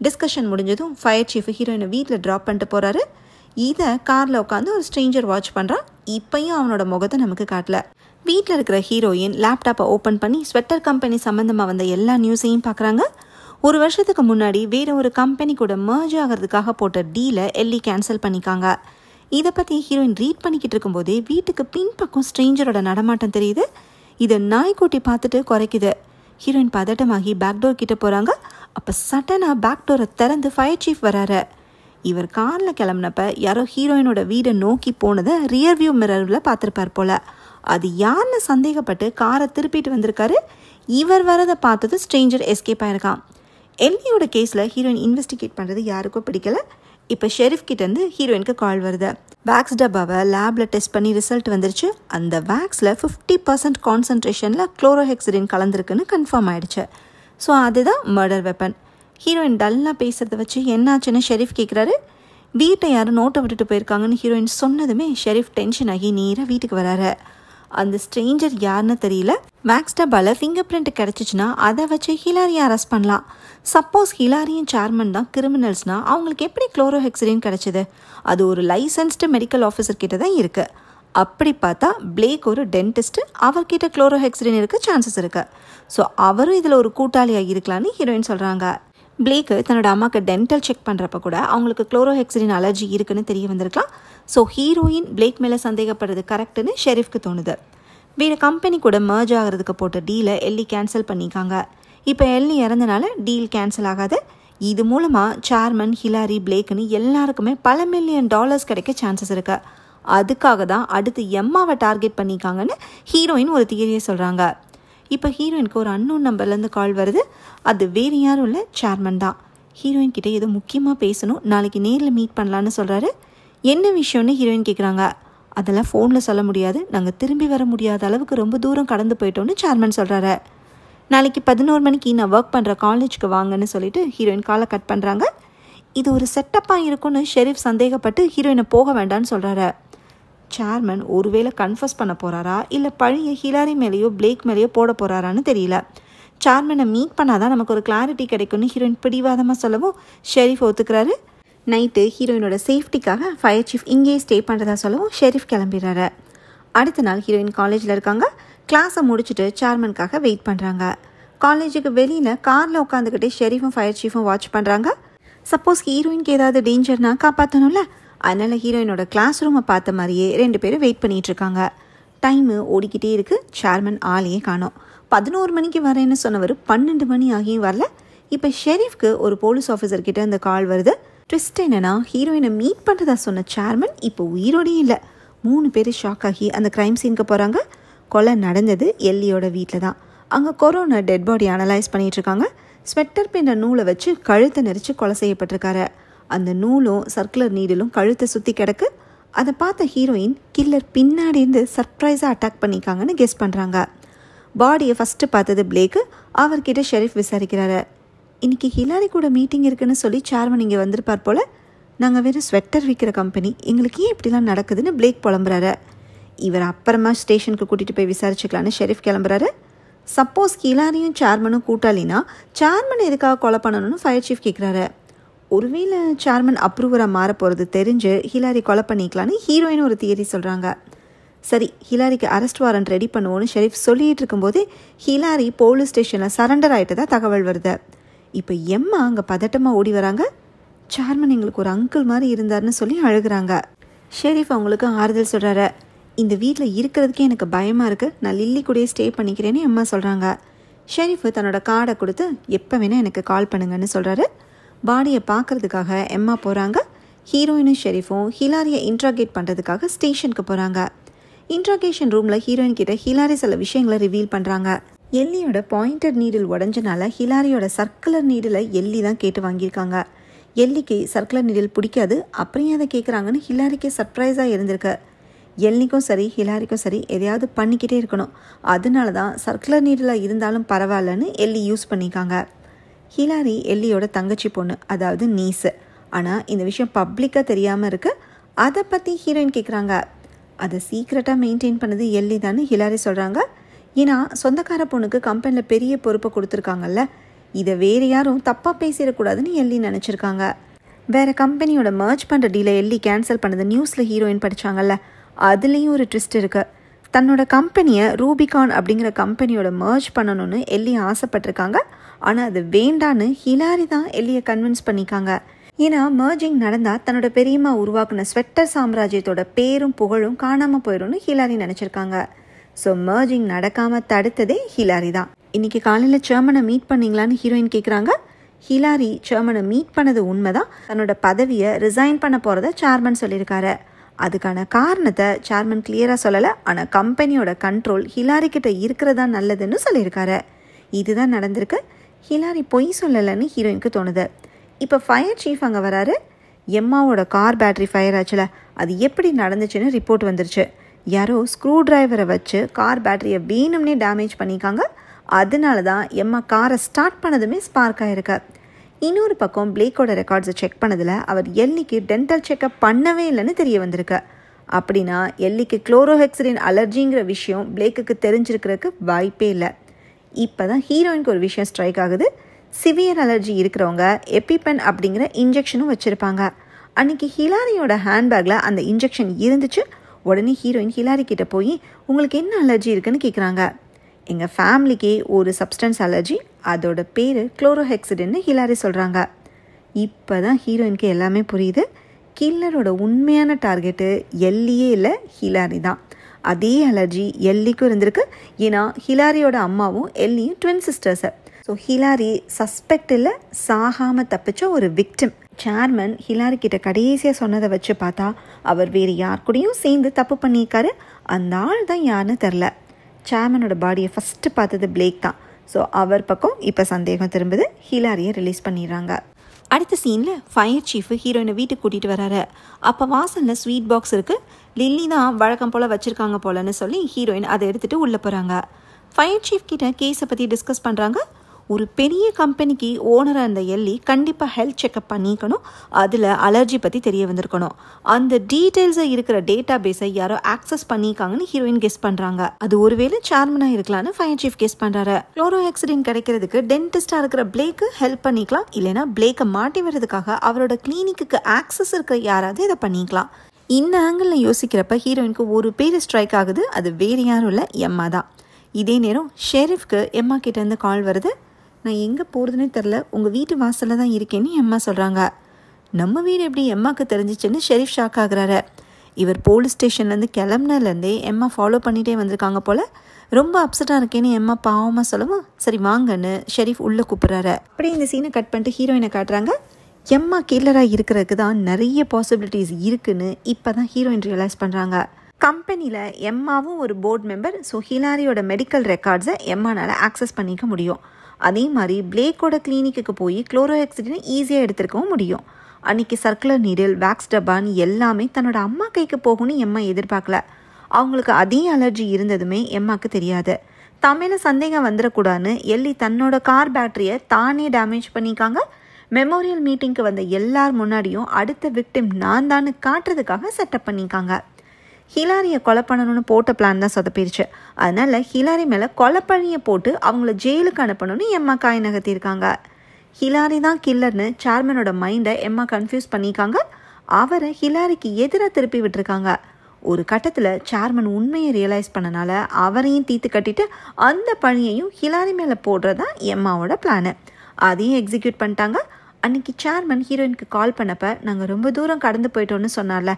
டிஸ்கஷன் முடிஞ்சதும் ஃபயர் சீஃப் ஹீரோயினை வீட்டில் ட்ராப் பண்ணிட்டு போகிறாரு. இதை காரில் உட்காந்து ஒரு ஸ்ட்ரேஞ்சர் வாட்ச் பண்ணுறான். இப்போயும் அவனோட முகத்தை நமக்கு காட்டல. வீட்டில் இருக்கிற ஹீரோயின் லேப்டாப்பை ஓப்பன் பண்ணி ஸ்வெட்டர் கம்பெனி சம்மந்தமாக வந்த எல்லா நியூஸையும் பார்க்குறாங்க. 1 வருஷத்துக்கு முன்னாடி வேற ஒரு கம்பெனி கூட மர்ஜ் ஆகிறதுக்காக போட்ட டீலை எல்லி கேன்சல் பண்ணிக்காங்க. இதை பற்றி ஹீரோயின் ரீட் பண்ணிக்கிட்டு இருக்கும்போதே வீட்டுக்கு பின்பக்கம் ஸ்ட்ரேஞ்சரோட நடமாட்டம் தெரியுது. இதை நாய்க்குட்டி பார்த்துட்டு குறைக்குது. ஹீரோயின் பதட்டமாகி பேக்டோர் கிட்ட போகிறாங்க. அப்போ சடனாக பேக்டோரை திறந்து ஃபயர் சீஃப் வராரு. இவர் காரில் கிளம்புனப்ப யாரோ ஹீரோயினோட வீடை நோக்கி போனதை ரியர் வியூ மிரரில் பார்த்துருப்பார் போல. அது யாருன்னு சந்தேகப்பட்டு காரை திருப்பிட்டு வந்திருக்காரு. இவர் வரதை பார்த்தது ஸ்ட்ரேஞ்சர் எஸ்கேப் ஆயிருக்கான். எல்லியோட கேஸில் ஹீரோயின் இன்வெஸ்டிகேட் பண்ணுறது யாருக்கும் பிடிக்கல. இப்போ ஷெரீஃப் கிட்டேருந்து ஹீரோயினுக்கு கால் வருது. வேக்ஸ் டப்பாவை லேபில் டெஸ்ட் பண்ணி ரிசல்ட் வந்துருச்சு. அந்த வேக்ஸில் 50% கான்சன்ட்ரேஷனில் குளோரோஹெக்சிடின் கலந்துருக்குன்னு கன்ஃபார்ம் ஆயிடுச்சு. ஸோ அதுதான் மர்டர் வெப்பன். ஹீரோயின் டல்லாக பேசுகிறத வச்சு என்னாச்சுன்னு ஷெரீஃப் கேட்குறாரு. வீட்டை யாரும் நோட்டை விட்டுட்டு போயிருக்காங்கன்னு ஹீரோயின் சொன்னதுமே ஷெரீஃப் டென்ஷன் ஆகி நேராக வீட்டுக்கு வராரு. அந்த ஸ்ட்ரேஞ்சர் யாருன்னு தெரியல. வேக்ஸ் டப்பாவில் ஃபிங்கர் பிரிண்ட் கிடச்சிச்சின்னா அதை வச்சு ஹிலாரியை அரெஸ்ட் பண்ணலாம். சப்போஸ் ஹிலாரியும் சேர்மன் தான் கிரிமினல்ஸ்னால் அவங்களுக்கு எப்படி குளோரோஹெக்சிடின் கிடச்சிது? அது ஒரு லைசன்ஸ்டு மெடிக்கல் ஆஃபீஸர் கிட்ட தான் இருக்குது. அப்படி பார்த்தா பிளேக் ஒரு டென்டிஸ்ட்டு, அவர்கிட்ட குளோரோஹெக்சிடின் இருக்க சான்சஸ் இருக்குது. ஸோ அவரும் இதில் ஒரு கூட்டாளியாக இருக்கலான்னு ஹீரோயின் சொல்கிறாங்க. பிளேக்கு தன்னோட அம்மாவுக்கு டென்டல் செக் பண்ணுறப்ப கூட அவங்களுக்கு குளோரோஹெக்சிடின் அலர்ஜி இருக்குன்னு தெரிய வந்திருக்கலாம். ஸோ ஹீரோயின் பிளேக் மேலே சந்தேகப்படுறது கரெக்டுன்னு ஷெரீஃப்க்கு தோணுது. வேறு கம்பெனி கூட மர்ஜ் ஆகிறதுக்கு போட்ட டீலை எல்லி கேன்சல் பண்ணிக்காங்க. இப்போ எல்லி இறந்தனால டீல் கேன்சல் ஆகாது. இது மூலமாக சேர்மன், ஹிலாரி, பிளேக்குன்னு எல்லாருக்குமே பல $1 மில்லியன் கிடைக்க சான்சஸ் இருக்கு. அதுக்காக தான் அடுத்து எம்மாவை டார்கெட் பண்ணிக்காங்கன்னு ஹீரோயின் ஒரு தியரியை சொல்கிறாங்க. இப்போ ஹீரோயினுக்கு ஒரு அன்னோன் நம்பர்லேருந்து கால் வருது. அது வேறு யாரும் இல்லை, சேர்மன் தான். ஹீரோயின் கிட்டே ஏதோ முக்கியமாக பேசணும், நாளைக்கு நேரில் மீட் பண்ணலான்னு சொல்கிறாரு. என்ன விஷயம்னு ஹீரோயின் கேட்குறாங்க. அதெல்லாம் ஃபோனில் சொல்ல முடியாது, நாங்கள் திரும்பி வர முடியாத அளவுக்கு ரொம்ப தூரம் கடந்து போயிட்டோன்னு சேர்மன் சொல்கிறாரு. நாளைக்கு 11 மணிக்கு நான் ஒர்க் பண்ணுற காலேஜுக்கு வாங்கன்னு சொல்லிட்டு ஹீரோயின் காலை கட் பண்ணுறாங்க. இது ஒரு செட்டப்பாக இருக்குன்னு ஷெரீஃப் சந்தேகப்பட்டு ஹீரோயினை போக வேண்டான்னு சொல்கிறாரு. சேர்மன் ஒருவேளை கன்ஃபஸ் பண்ண போகிறாரா இல்லை பழைய ஹிலாரி மேலேயோ பிளேக் மேலேயோ போட போகிறாரான்னு தெரியல. சேர்மனை மீட் பண்ணாதான் நமக்கு ஒரு கிளாரிட்டி கிடைக்கும்னு ஹீரோயின் பிடிவாதமாக சொல்லவும் ஷெரீஃப் ஒத்துக்கிறாரு. நைட்டு ஹீரோயினோட சேஃப்டிக்காக ஃபயர் சீஃப் இங்கேயே ஸ்டே பண்ணுறதா சொல்லவும் ஷெரீஃப் கிளம்பிடுறாரு. அடுத்த நாள் ஹீரோயின் காலேஜில் இருக்காங்க. கிளாஸை முடிச்சுட்டு சேர்மனுக்காக வெயிட் பண்ணுறாங்க. காலேஜுக்கு வெளியில் காரில் உட்காந்துக்கிட்டே ஷெரீஃபும் ஃபயர் சீஃபும் வாட்ச் பண்ணுறாங்க. சப்போஸ் ஹீரோயினுக்கு ஏதாவது டேஞ்சர்னா காப்பாற்றணும்ல, அதனால் ஹீரோயினோட கிளாஸ் ரூமை பார்த்த மாதிரியே 2 பேரும் வெயிட் பண்ணிகிட்ருக்காங்க. டைமு ஓடிக்கிட்டே இருக்குது. சேர்மன் ஆளையே காணோம். 11 மணிக்கு வரேன்னு சொன்னவர் 12 மணி ஆகியும் வரல. இப்போ ஷெரீஃப்க்கு ஒரு போலீஸ் ஆஃபீஸர்கிட்ட அந்த கால் வருது. ட்விஸ்ட் என்னன்னா, ஹீரோயினை மீட் பண்ணுறதா சொன்ன சேர்மன் இப்போ உயிரோடே இல்லை. 3 பேர் ஷாக் ஆகி அந்த க்ரைம் சீனுக்கு போகிறாங்க. கொலை நடந்தது எல்லியோட வீட்டில் தான். அங்கே கொரோனா டெட் பாடி அனலைஸ் பண்ணிகிட்ருக்காங்க. ஸ்வெட்டர் பின்ன நூலை வச்சு கழுத்தை நெரிச்சு கொலை செய்யப்பட்டிருக்காரு. அந்த நூலும் சர்க்குலர் நீடிலும் கழுத்தை சுற்றி கிடக்கு. அதை பார்த்த ஹீரோயின் கில்லர் பின்னாடி இருந்து சர்ப்ரைஸாக அட்டாக் பண்ணிக்காங்கன்னு கெஸ் பண்ணுறாங்க. பாடியை ஃபஸ்ட்டு பார்த்தது பிளேக்கு. அவர்கிட்ட ஷெரீஃப் விசாரிக்கிறாரு. இன்றைக்கி ஹிலாரி கூட மீட்டிங் இருக்குன்னு சொல்லி சேர்மன் இங்கே வந்திருப்பார் போல். நாங்கள் வெறும் ஸ்வெட்டர் விற்கிற கம்பெனி, எங்களுக்கு ஏன் இப்படிலாம் நடக்குதுன்னு பிளேக் புலம்புறாரு. இவர் அப்புறமா ஸ்டேஷனுக்கு கூட்டிகிட்டு போய் விசாரிச்சுக்கலான்னு ஷெரீஃப் கிளம்புறாரு. சப்போஸ் ஹிலாரியும் சேர்மனும் கூட்டாளினா சேர்மன் எதுக்காக கொலை பண்ணணும்னு ஃபயர் சீஃப் கேட்குறாரு. ஒருவேளை சேர்மன் அப்ரூவராக மாற போகிறது தெரிஞ்சு ஹிலாரி கொலை பண்ணிக்கலான்னு ஹீரோயின் ஒரு தியரி சொல்கிறாங்க. சரி, ஹிலாரிக்கு அரெஸ்ட் வாரண்ட் ரெடி பண்ணுவோன்னு ஷெரீஃப் சொல்லிகிட்டு இருக்கும்போது ஹிலாரி போலீஸ் ஸ்டேஷனில் சரண்டர் ஆகிட்டு தான் தகவல் வருது. இப்போ எம்மா அங்கே பதட்டமாக ஓடி வராங்க. சேர்மன் எங்களுக்கு ஒரு அங்கிள் மாதிரி இருந்தார்னு சொல்லி அழுகிறாங்க. ஷெரீஃப் அவங்களுக்கு ஆறுதல் சொல்கிறாரு. இந்த வீட்டில் இருக்கிறதுக்கே எனக்கு பயமாக இருக்குது, நான் லில்லி கூடயே ஸ்டே பண்ணிக்கிறேன்னு அம்மா சொல்கிறாங்க. ஷெரீஃப் தன்னோட கார்டை கொடுத்து எப்போ வேணால் எனக்கு கால் பண்ணுங்கன்னு சொல்கிறாரு. பாடியை பார்க்குறதுக்காக எம்மா போகிறாங்க. ஹீரோயினும் ஷெரீஃபும் ஹிலாரியை இன்ட்ராகேட் பண்ணுறதுக்காக ஸ்டேஷனுக்கு போகிறாங்க. இன்ட்ராகேஷன் ரூமில் ஹீரோயின் கிட்ட ஹிலாரி சில விஷயங்களை ரிவீல் பண்ணுறாங்க. எல்லியோட பாயிண்டட் நீடில் உடஞ்சனால ஹிலாரியோட சர்க்குலர் நீடில் எல்லி தான் கேட்டு வாங்கியிருக்காங்க. எல்லிக்கு சர்க்குலர் நீடில் பிடிக்காது, அப்புறம் அதை கேட்குறாங்கன்னு ஹிலாரிக்கே சர்ப்ரைஸாக இருந்திருக்கு. எல்லிக்கும் சரி ஹிலாரிக்கும் சரி எதையாவது பண்ணிக்கிட்டே இருக்கணும், அதனால தான் சர்க்குலர் நீடில் இருந்தாலும் பரவாயில்லன்னு எல்லி யூஸ் பண்ணிக்காங்க. ஹிலாரி எல்லியோட தங்கச்சி பொண்ணு, அதாவது நீஸு. ஆனால் இந்த விஷயம் பப்ளிக்காக தெரியாமல் இருக்குது. அதை பற்றி ஹீரோயின் கேட்குறாங்க. அதை சீக்ரெட்டாக மெயின்டைன் பண்ணது எல்லி தான்னு ஹிலாரி சொல்கிறாங்க. ஏன்னா சொந்தக்கார பொண்ணுக்கு கம்பெனியில் பெரிய பொறுப்பை கொடுத்துருக்காங்கல்ல, இதை வேறு யாரும் தப்பாக பேசிடக்கூடாதுன்னு எல்லி நினச்சிருக்காங்க. வேறு கம்பெனியோட மர்ஜ் பண்ணுற டீலை எல்லி கேன்சல் பண்ணது நியூஸில் ஹீரோயின் படித்தாங்கல்ல, அதுலேயும் ஒரு ட்விஸ்ட் இருக்குது. தன்னோட கம்பெனியை ரூபிகான் அப்படிங்கிற கம்பெனியோட மர்ஜ் பண்ணணும்னு எல்லி ஆசைப்பட்டிருக்காங்க. ஆனால் அது வேண்டான்னு ஹிலாரி தான் எல்லியை கன்வின்ஸ் பண்ணிக்காங்க. ஏன்னா மர்ஜிங் நடந்தால் தன்னோட பெரியம்மா உருவாக்குன ஸ்வெட்டர் சாம்ராஜ்யத்தோட பேரும் புகழும் காணாமல் போயிடும்னு ஹிலாரி நினச்சிருக்காங்க. ஸோ மர்ஜிங் நடக்காமல் தடுத்ததே ஹிலாரி தான். இன்றைக்கி காலையில் சேர்மனை மீட் பண்ணிங்களான்னு ஹீரோயின் கேட்குறாங்க. ஹிலாரி சேர்மனை மீட் பண்ணது உண்மைதான். தன்னோட பதவியை ரிசைன் பண்ண போகிறத சேர்மன் சொல்லியிருக்காரு. அதுக்கான காரணத்தை சேர்மன் கிளியராக சொல்லலை. ஆனால் கம்பெனியோட கண்ட்ரோல் ஹிலாரி கிட்ட இருக்கிறதா நல்லதுன்னு சொல்லியிருக்காரு. இதுதான் நடந்திருக்கு. ஹிலாரி பொய் சொல்லலைன்னு ஹீரோயினுக்கு தோணுது. இப்போ ஃபயர் சீஃப் அங்கே வராரு. எம்மாவோட கார் பேட்டரி ஃபயர் ஆச்சுல, அது எப்படி நடந்துச்சுன்னு ரிப்போர்ட் வந்துருச்சு. யாரோ ஸ்க்ரூ டிரைவரை வச்சு கார் பேட்டரியை வேணும்னே டேமேஜ் பண்ணிக்காங்க. அதனால தான் எம்மா காரை ஸ்டார்ட் பண்ணதுமே ஸ்பார்க் ஆகிருக்கு. இன்னொரு பக்கம் பிளேக்கோட ரெக்கார்ட்ஸை செக் பண்ணதில் அவர் எல்லிக்கு டென்டல் செக்கப் பண்ணவே இல்லைன்னு தெரிய வந்திருக்கு. அப்படின்னா எல்லிக்கு குளோரோஹெக்சிடின் அலர்ஜிங்கிற விஷயம் பிளேக்குக்கு தெரிஞ்சிருக்கிறதுக்கு வாய்ப்பே இல்லை. இப்போ தான் ஹீரோயினுக்கு ஒரு விஷயம் ஸ்ட்ரைக் ஆகுது. சிவியர் அலர்ஜி இருக்கிறவங்க எபிபென் அப்படிங்கிற இன்ஜெக்ஷனும் வச்சுருப்பாங்க. அன்றைக்கி ஹிலாரியோட ஹேண்ட்பேக்கில் அந்த இன்ஜெக்ஷன் இருந்துச்சு. உடனே ஹீரோயின் ஹிலாரி கிட்ட போய் உங்களுக்கு என்ன அலர்ஜி இருக்குன்னு கேட்குறாங்க. எங்கள் ஃபேமிலிக்கே ஒரு சப்ஸ்டன்ஸ் அலர்ஜி, அதோட பேர் குளோரோஹெக்சிடின்னு ஹிலாரி சொல்கிறாங்க. இப்போ தான் ஹீரோயினுக்கு எல்லாமே புரியுது. கில்லரோட உண்மையான டார்கெட்டு எல்லியே இல்லை, ஹிலாரி தான். அதே அலர்ஜி எல்லிக்கும் இருந்திருக்கு. ஏன்னா ஹிலாரியோட அம்மாவும் எல்லியும் twin sisters. So Hillary suspect இல்லை, சாகாமல் தப்பிச்ச ஒரு விக்டிம். சேர்மன் ஹிலாரி கிட்ட கடைசியாக சொன்னதை வச்சு பார்த்தா அவர் வேறு யார் கூடயும் சேர்ந்து தப்பு பண்ணியிருக்காரு. அந்த ஆள் தான் யாருன்னு தெரில. சேர்மனோட பாடியை ஃபஸ்ட்டு பார்த்தது பிளேக் தான். ஸோ அவர் பக்கம் இப்போ சந்தேகம் திரும்புது. ஹிலாரியை ரிலீஸ் பண்ணிடுறாங்க. அடுத்த சீனில் ஃபயர் சீஃபு ஹீரோயினை வீட்டுக்கு கூட்டிகிட்டு வராரு. அப்போ வாசலில் ஸ்வீட் பாக்ஸ் இருக்குது. லில்லி தான் வழக்கம் போல் வச்சுருக்காங்க போலன்னு சொல்லி ஹீரோயின் அதை எடுத்துகிட்டு உள்ளே போகிறாங்க. ஃபயர் சீஃப் கிட்ட கேஸை பற்றி டிஸ்கஸ் பண்ணுறாங்க. ஒரு பெரிய கம்பெனிக்கு ஓனராக இருந்த எல்லி கண்டிப்பாக ஹெல்த் செக்அப் பண்ணிக்கணும். அதில் அலர்ஜி பற்றி தெரிய வந்திருக்கணும். அந்த டீட்டெயில்ஸை இருக்கிற டேட்டா பேஸை யாரோ ஆக்சஸ் பண்ணிக்காங்கன்னு ஹீரோயின் கெஸ் பண்ணுறாங்க. அது ஒருவேளை சேர்மனாக இருக்கலான்னு ஃபயர் சீஃப் கெஸ் பண்ணுறாரு. குளோரோஹெக்சிடின் கிடைக்கிறதுக்கு டென்டிஸ்டாக இருக்கிற பிளேக்கு ஹெல்ப் பண்ணிக்கலாம். இல்லைனா பிளேக்கை மாட்டி வர்றதுக்காக அவரோட கிளினிக்கு ஆக்சஸ் இருக்கிற யாராவது இதை பண்ணிக்கலாம். இந்த ஆங்கிளில் யோசிக்கிறப்ப ஹீரோயினுக்கு ஒரு பேர் ஸ்ட்ரைக் ஆகுது. அது வேறு யாரும் இல்லை, எம்மா தான். இதே நேரம் ஷெரீஃப்க்கு எம்மா கிட்டேருந்து கால் வருது. நான் எங்கே போகிறதுனே தெரில, உங்கள் வீட்டு வாசலில் தான் இருக்கேன்னு எம்மா சொல்கிறாங்க. நம்ம வீடு எப்படி எம்மாவுக்கு தெரிஞ்சிச்சுன்னு ஷெரீஃப் ஷாக் ஆகுறாரு. இவர் போலீஸ் ஸ்டேஷன்லேருந்து கிளம்புனதுலேருந்தே எம்மா ஃபாலோ பண்ணிகிட்டே வந்திருக்காங்க போல். ரொம்ப அப்செட்டாக இருக்கேன்னு எம்மா பாவமாக சொல்லவும் சரி வாங்கன்னு ஷெரீஃப் உள்ளே கூப்பிட்றாரு. அப்படியே இந்த சீனை கட் பண்ணிட்டு ஹீரோயினை காட்டுறாங்க. எம்மா கில்லராக இருக்கிறதுக்கு தான் நிறைய பாசிபிலிட்டிஸ் இருக்குன்னு இப்போ தான் ஹீரோயின் ரியலைஸ் பண்ணுறாங்க. கம்பெனியில் எம்மாவும் ஒரு போர்டு மெம்பர். ஸோ ஹிலாரியோட மெடிக்கல் ரெக்கார்ட்ஸை எம்மானால் ஆக்சஸ் பண்ணிக்க முடியும். அதே மாதிரி பிளேக்கோட கிளினிக்கு போய் குளோரோஹெக்சிடினை ஈஸியாக எடுத்துருக்கவும் முடியும். அன்றைக்கி சர்க்குலர் நீடில், வேக்ஸ் டப்பான்னு எல்லாமே தன்னோட அம்மா கைக்கு போகும்னு எம்மா எதிர்பார்க்கல. அவங்களுக்கு அதே அலர்ஜி இருந்ததுமே எம்மாவுக்கு தெரியாது. தமிழ சந்தேகம் வந்துடக்கூடாதுன்னு எல்லி தன்னோட கார் பேட்டரியை தானே டேமேஜ் பண்ணிக்காங்க. மெமோரியல் மீட்டிங்க்கு வந்த எல்லார் முன்னாடியும் அடுத்த விக்டிம் நான் தான்னு காட்டுறதுக்காக செட்டப் பண்ணிக்காங்க. ஹிலாரியை கொலை பண்ணணும்னு போட்ட பிளான் தான் சொதப்பிடுச்சு. அதனால் ஹிலாரி மேலே கொலைப்பழியை போட்டு அவங்கள ஜெயிலுக்கு அனுப்பணும்னு எம்மா காய் நகர்த்தியிருக்காங்க. ஹிலாரி தான் கில்லர்னு சேர்மனோட மைண்டை எம்மா கன்ஃபியூஸ் பண்ணிக்காங்க. அவரை ஹிலாரிக்கு எதிராக திருப்பி விட்டுருக்காங்க. ஒரு கட்டத்தில் சேர்மன் உண்மையை ரியலைஸ் பண்ணனால அவரையும் தீர்த்து கட்டிட்டு அந்த பழியையும் ஹிலாரி மேலே போடுறதா எம்மாவோட பிளானு. அதையும் எக்ஸிக்யூட் பண்ணிட்டாங்க. அன்றைக்கி சேர்மன் ஹீரோயினுக்கு கால் பண்ணப்போ நாங்கள் ரொம்ப தூரம் கடந்து போயிட்டோன்னு சொன்னார்ல,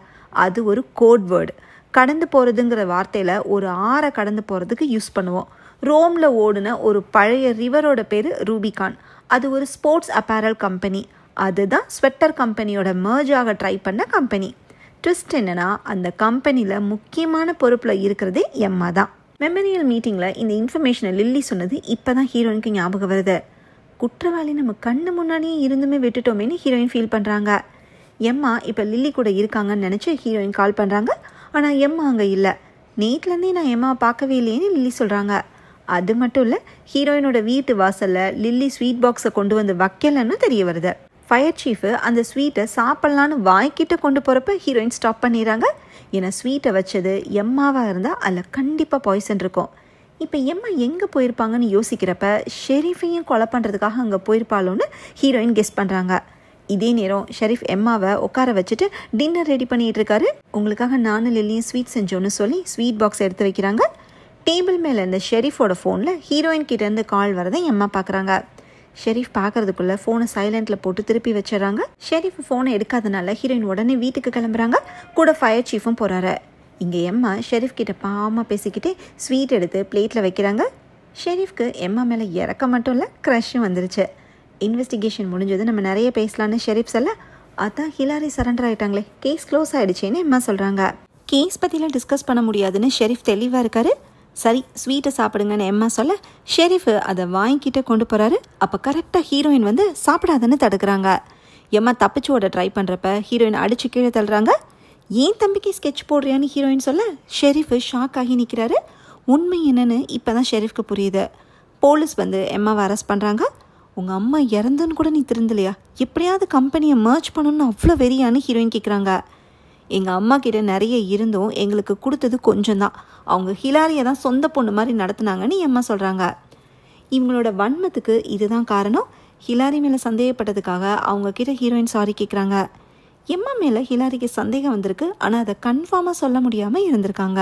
அது ஒரு கோட் வேர்டு. கடந்து போகிறதுங்கிற வார்த்தையில் ஒரு ஆறை கடந்து போகிறதுக்கு யூஸ் பண்ணுவோம். ரோமில் ஓடின ஒரு பழைய ரிவரோட பேர் ரூபிகான். அது ஒரு ஸ்போர்ட்ஸ் அப்பேரல் கம்பெனி. அதுதான் ஸ்வெட்டர் கம்பெனியோட மர்ஜ் ஆக ட்ரை பண்ண கம்பெனி. ட்விஸ்ட் என்னன்னா அந்த கம்பெனியில் முக்கியமான பொறுப்பில் இருக்கிறதே எம்மா தான். மெமோரியல் மீட்டிங்கில் இந்த இன்ஃபர்மேஷனை லில்லி சொன்னது இப்போ தான் ஹீரோயினுக்கு ஞாபகம் வருது. குற்றவாளி நம்ம கண்ணு முன்னாடியே இருந்துமே விட்டுட்டோமேன்னு ஹீரோயின் ஃபீல் பண்ணுறாங்க. எம்மா இப்போ லில்லி கூட இருக்காங்கன்னு நினச்சி ஹீரோயின் கால் பண்ணுறாங்க. ஆனால் எம்மா அங்கே இல்லை. நேட்லேருந்தே நான் எம்மாவை பார்க்கவே இல்லையேன்னு லில்லி சொல்கிறாங்க. அது மட்டும் இல்லை, ஹீரோயினோட வீட்டு வாசலில் லில்லி ஸ்வீட் பாக்ஸை கொண்டு வந்து வைக்கலன்னு தெரிய வருது. ஃபயர் சீஃபு அந்த ஸ்வீட்டை சாப்பிட்லான்னு வாய்க்கிட்ட கொண்டு போகிறப்ப ஹீரோயின் ஸ்டாப் பண்ணிடுறாங்க. ஏன்னா ஸ்வீட்டை வச்சது எம்மாவாக இருந்தால் அதில் கண்டிப்பாக பாய்சன் இருக்கும். இப்போ எம்மா எங்கே போயிருப்பாங்கன்னு யோசிக்கிறப்ப ஷெரீஃபையும் கொலை பண்ணுறதுக்காக அங்கே போயிருப்பாளோன்னு ஹீரோயின் கெஸ் பண்ணுறாங்க. இதே நேரம் ஷெரீஃப் எம்மாவை உட்கார வச்சுட்டு டின்னர் ரெடி பண்ணிட்டு இருக்காரு. உங்களுக்காக நானும் லில்லியும் ஸ்வீட் செஞ்சோன்னு சொல்லி ஸ்வீட் பாக்ஸ் எடுத்து வைக்கிறாங்க. டேபிள் மேலே இருந்த ஷெரீஃபோட ஃபோனில் ஹீரோயின் கிட்டேருந்து கால் வரதை எம்மா பார்க்குறாங்க. ஷெரீஃப் பார்க்கறதுக்குள்ளே ஃபோனை சைலண்டில் போட்டு திருப்பி வச்சிடறாங்க. ஷெரீஃப் ஃபோனை எடுக்காதனால ஹீரோயின் உடனே வீட்டுக்கு கிளம்புறாங்க. கூட ஃபயர் சீஃபும் போகிறாரு. இங்கே எம்மா ஷெரீஃப் கிட்ட பாவமாக பேசிக்கிட்டே ஸ்வீட் எடுத்து பிளேட்டில் வைக்கிறாங்க. ஷெரீஃப்க்கு எம்மா மேலே இறக்க மட்டும் இல்லை, க்ரஷ்ஷும் வந்துருச்சு. இன்வெஸ்டிகேஷன் முடிஞ்சது, நம்ம நிறைய பேசலான்னு ஷெரீஃப் சொல்ல, அதான் ஹிலாரி சரண்டர் ஆகிட்டாங்களே, கேஸ் க்ளோஸ் ஆகிடுச்சேன்னு எம்மா சொல்கிறாங்க. கேஸ் பற்றிலாம் டிஸ்கஸ் பண்ண முடியாதுன்னு ஷெரீஃப் தெளிவாக இருக்காரு. சரி ஸ்வீட்டை சாப்பிடுங்கன்னு எம்மா சொல்ல ஷெரீஃப் அதை வாங்கிக்கிட்டே கொண்டு போகிறாரு. அப்போ கரெக்டாக ஹீரோயின் வந்து சாப்பிடாதுன்னு தடுக்கிறாங்க. எம்மா தப்பிச்சு ஓட ட்ரை பண்ணுறப்ப ஹீரோயின் அடித்து கீழே தள்ளுறாங்க. ஏன் தம்பிக்கு ஸ்கெட்ச் போடுறியான்னு ஹீரோயின் சொல்ல ஷெரீஃப் ஷாக் ஆகி நிற்கிறாரு. உண்மை என்னன்னு இப்போ தான் ஷெரீஃப்க்கு புரியுது. போலீஸ் வந்து எம்மாவை அரெஸ்ட் பண்ணுறாங்க. உங்கள் அம்மா இறந்துன்னு கூட நீ திருந்தலையா, எப்படியாவது கம்பெனியை மர்ஜ் பண்ணணும்னு அவ்வளோ வெறியான்னு ஹீரோயின் கேட்குறாங்க. எங்கள் அம்மா கிட்ட நிறைய இருந்தும் எங்களுக்கு கொடுத்தது கொஞ்சம் தான், அவங்க ஹிலாரியை தான் சொந்த பொண்ணு மாதிரி நடத்துனாங்கன்னு எம்மா சொல்கிறாங்க. இவங்களோட வன்மத்துக்கு இதுதான் காரணம். ஹிலாரி மேலே சந்தேகப்பட்டதுக்காக அவங்கக்கிட்ட ஹீரோயின் சாரி கேட்குறாங்க. எம்மா மேலே ஹிலாரிக்கு சந்தேகம் வந்திருக்கு, ஆனால் அதை கன்ஃபார்மாக சொல்ல முடியாமல் இருந்திருக்காங்க.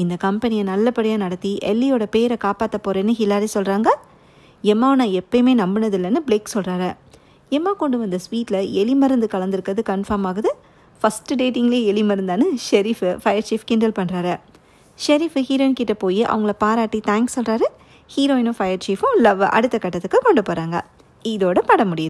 இந்த கம்பெனியை நல்லபடியாக நடத்தி எல்லியோட பேரை காப்பாற்ற போகிறேன்னு ஹிலாரி சொல்கிறாங்க. எம்மாவை நான் எப்பயுமே நம்பினதில்லைன்னு பிளேக் சொல்கிறாரு. எம்மா கொண்டு வந்த ஸ்வீட்டில் எலி மருந்து கலந்துருக்கிறது கன்ஃபார்ம் ஆகுது. ஃபஸ்ட்டு டேட்டிங்லேயே எலி மருந்தான்னு ஷெரீஃப் ஃபயர் சீஃப் கிண்டல் பண்ணுறாரு. ஷெரீஃப் ஹீரோயின் கிட்டே போய் அவங்கள பாராட்டி தேங்க்ஸ் சொல்கிறாரு. ஹீரோயினும் ஃபயர் சீஃபும் லவ் அடுத்த கட்டத்துக்கு கொண்டு போகிறாங்க. இதோட படம் முடியுது.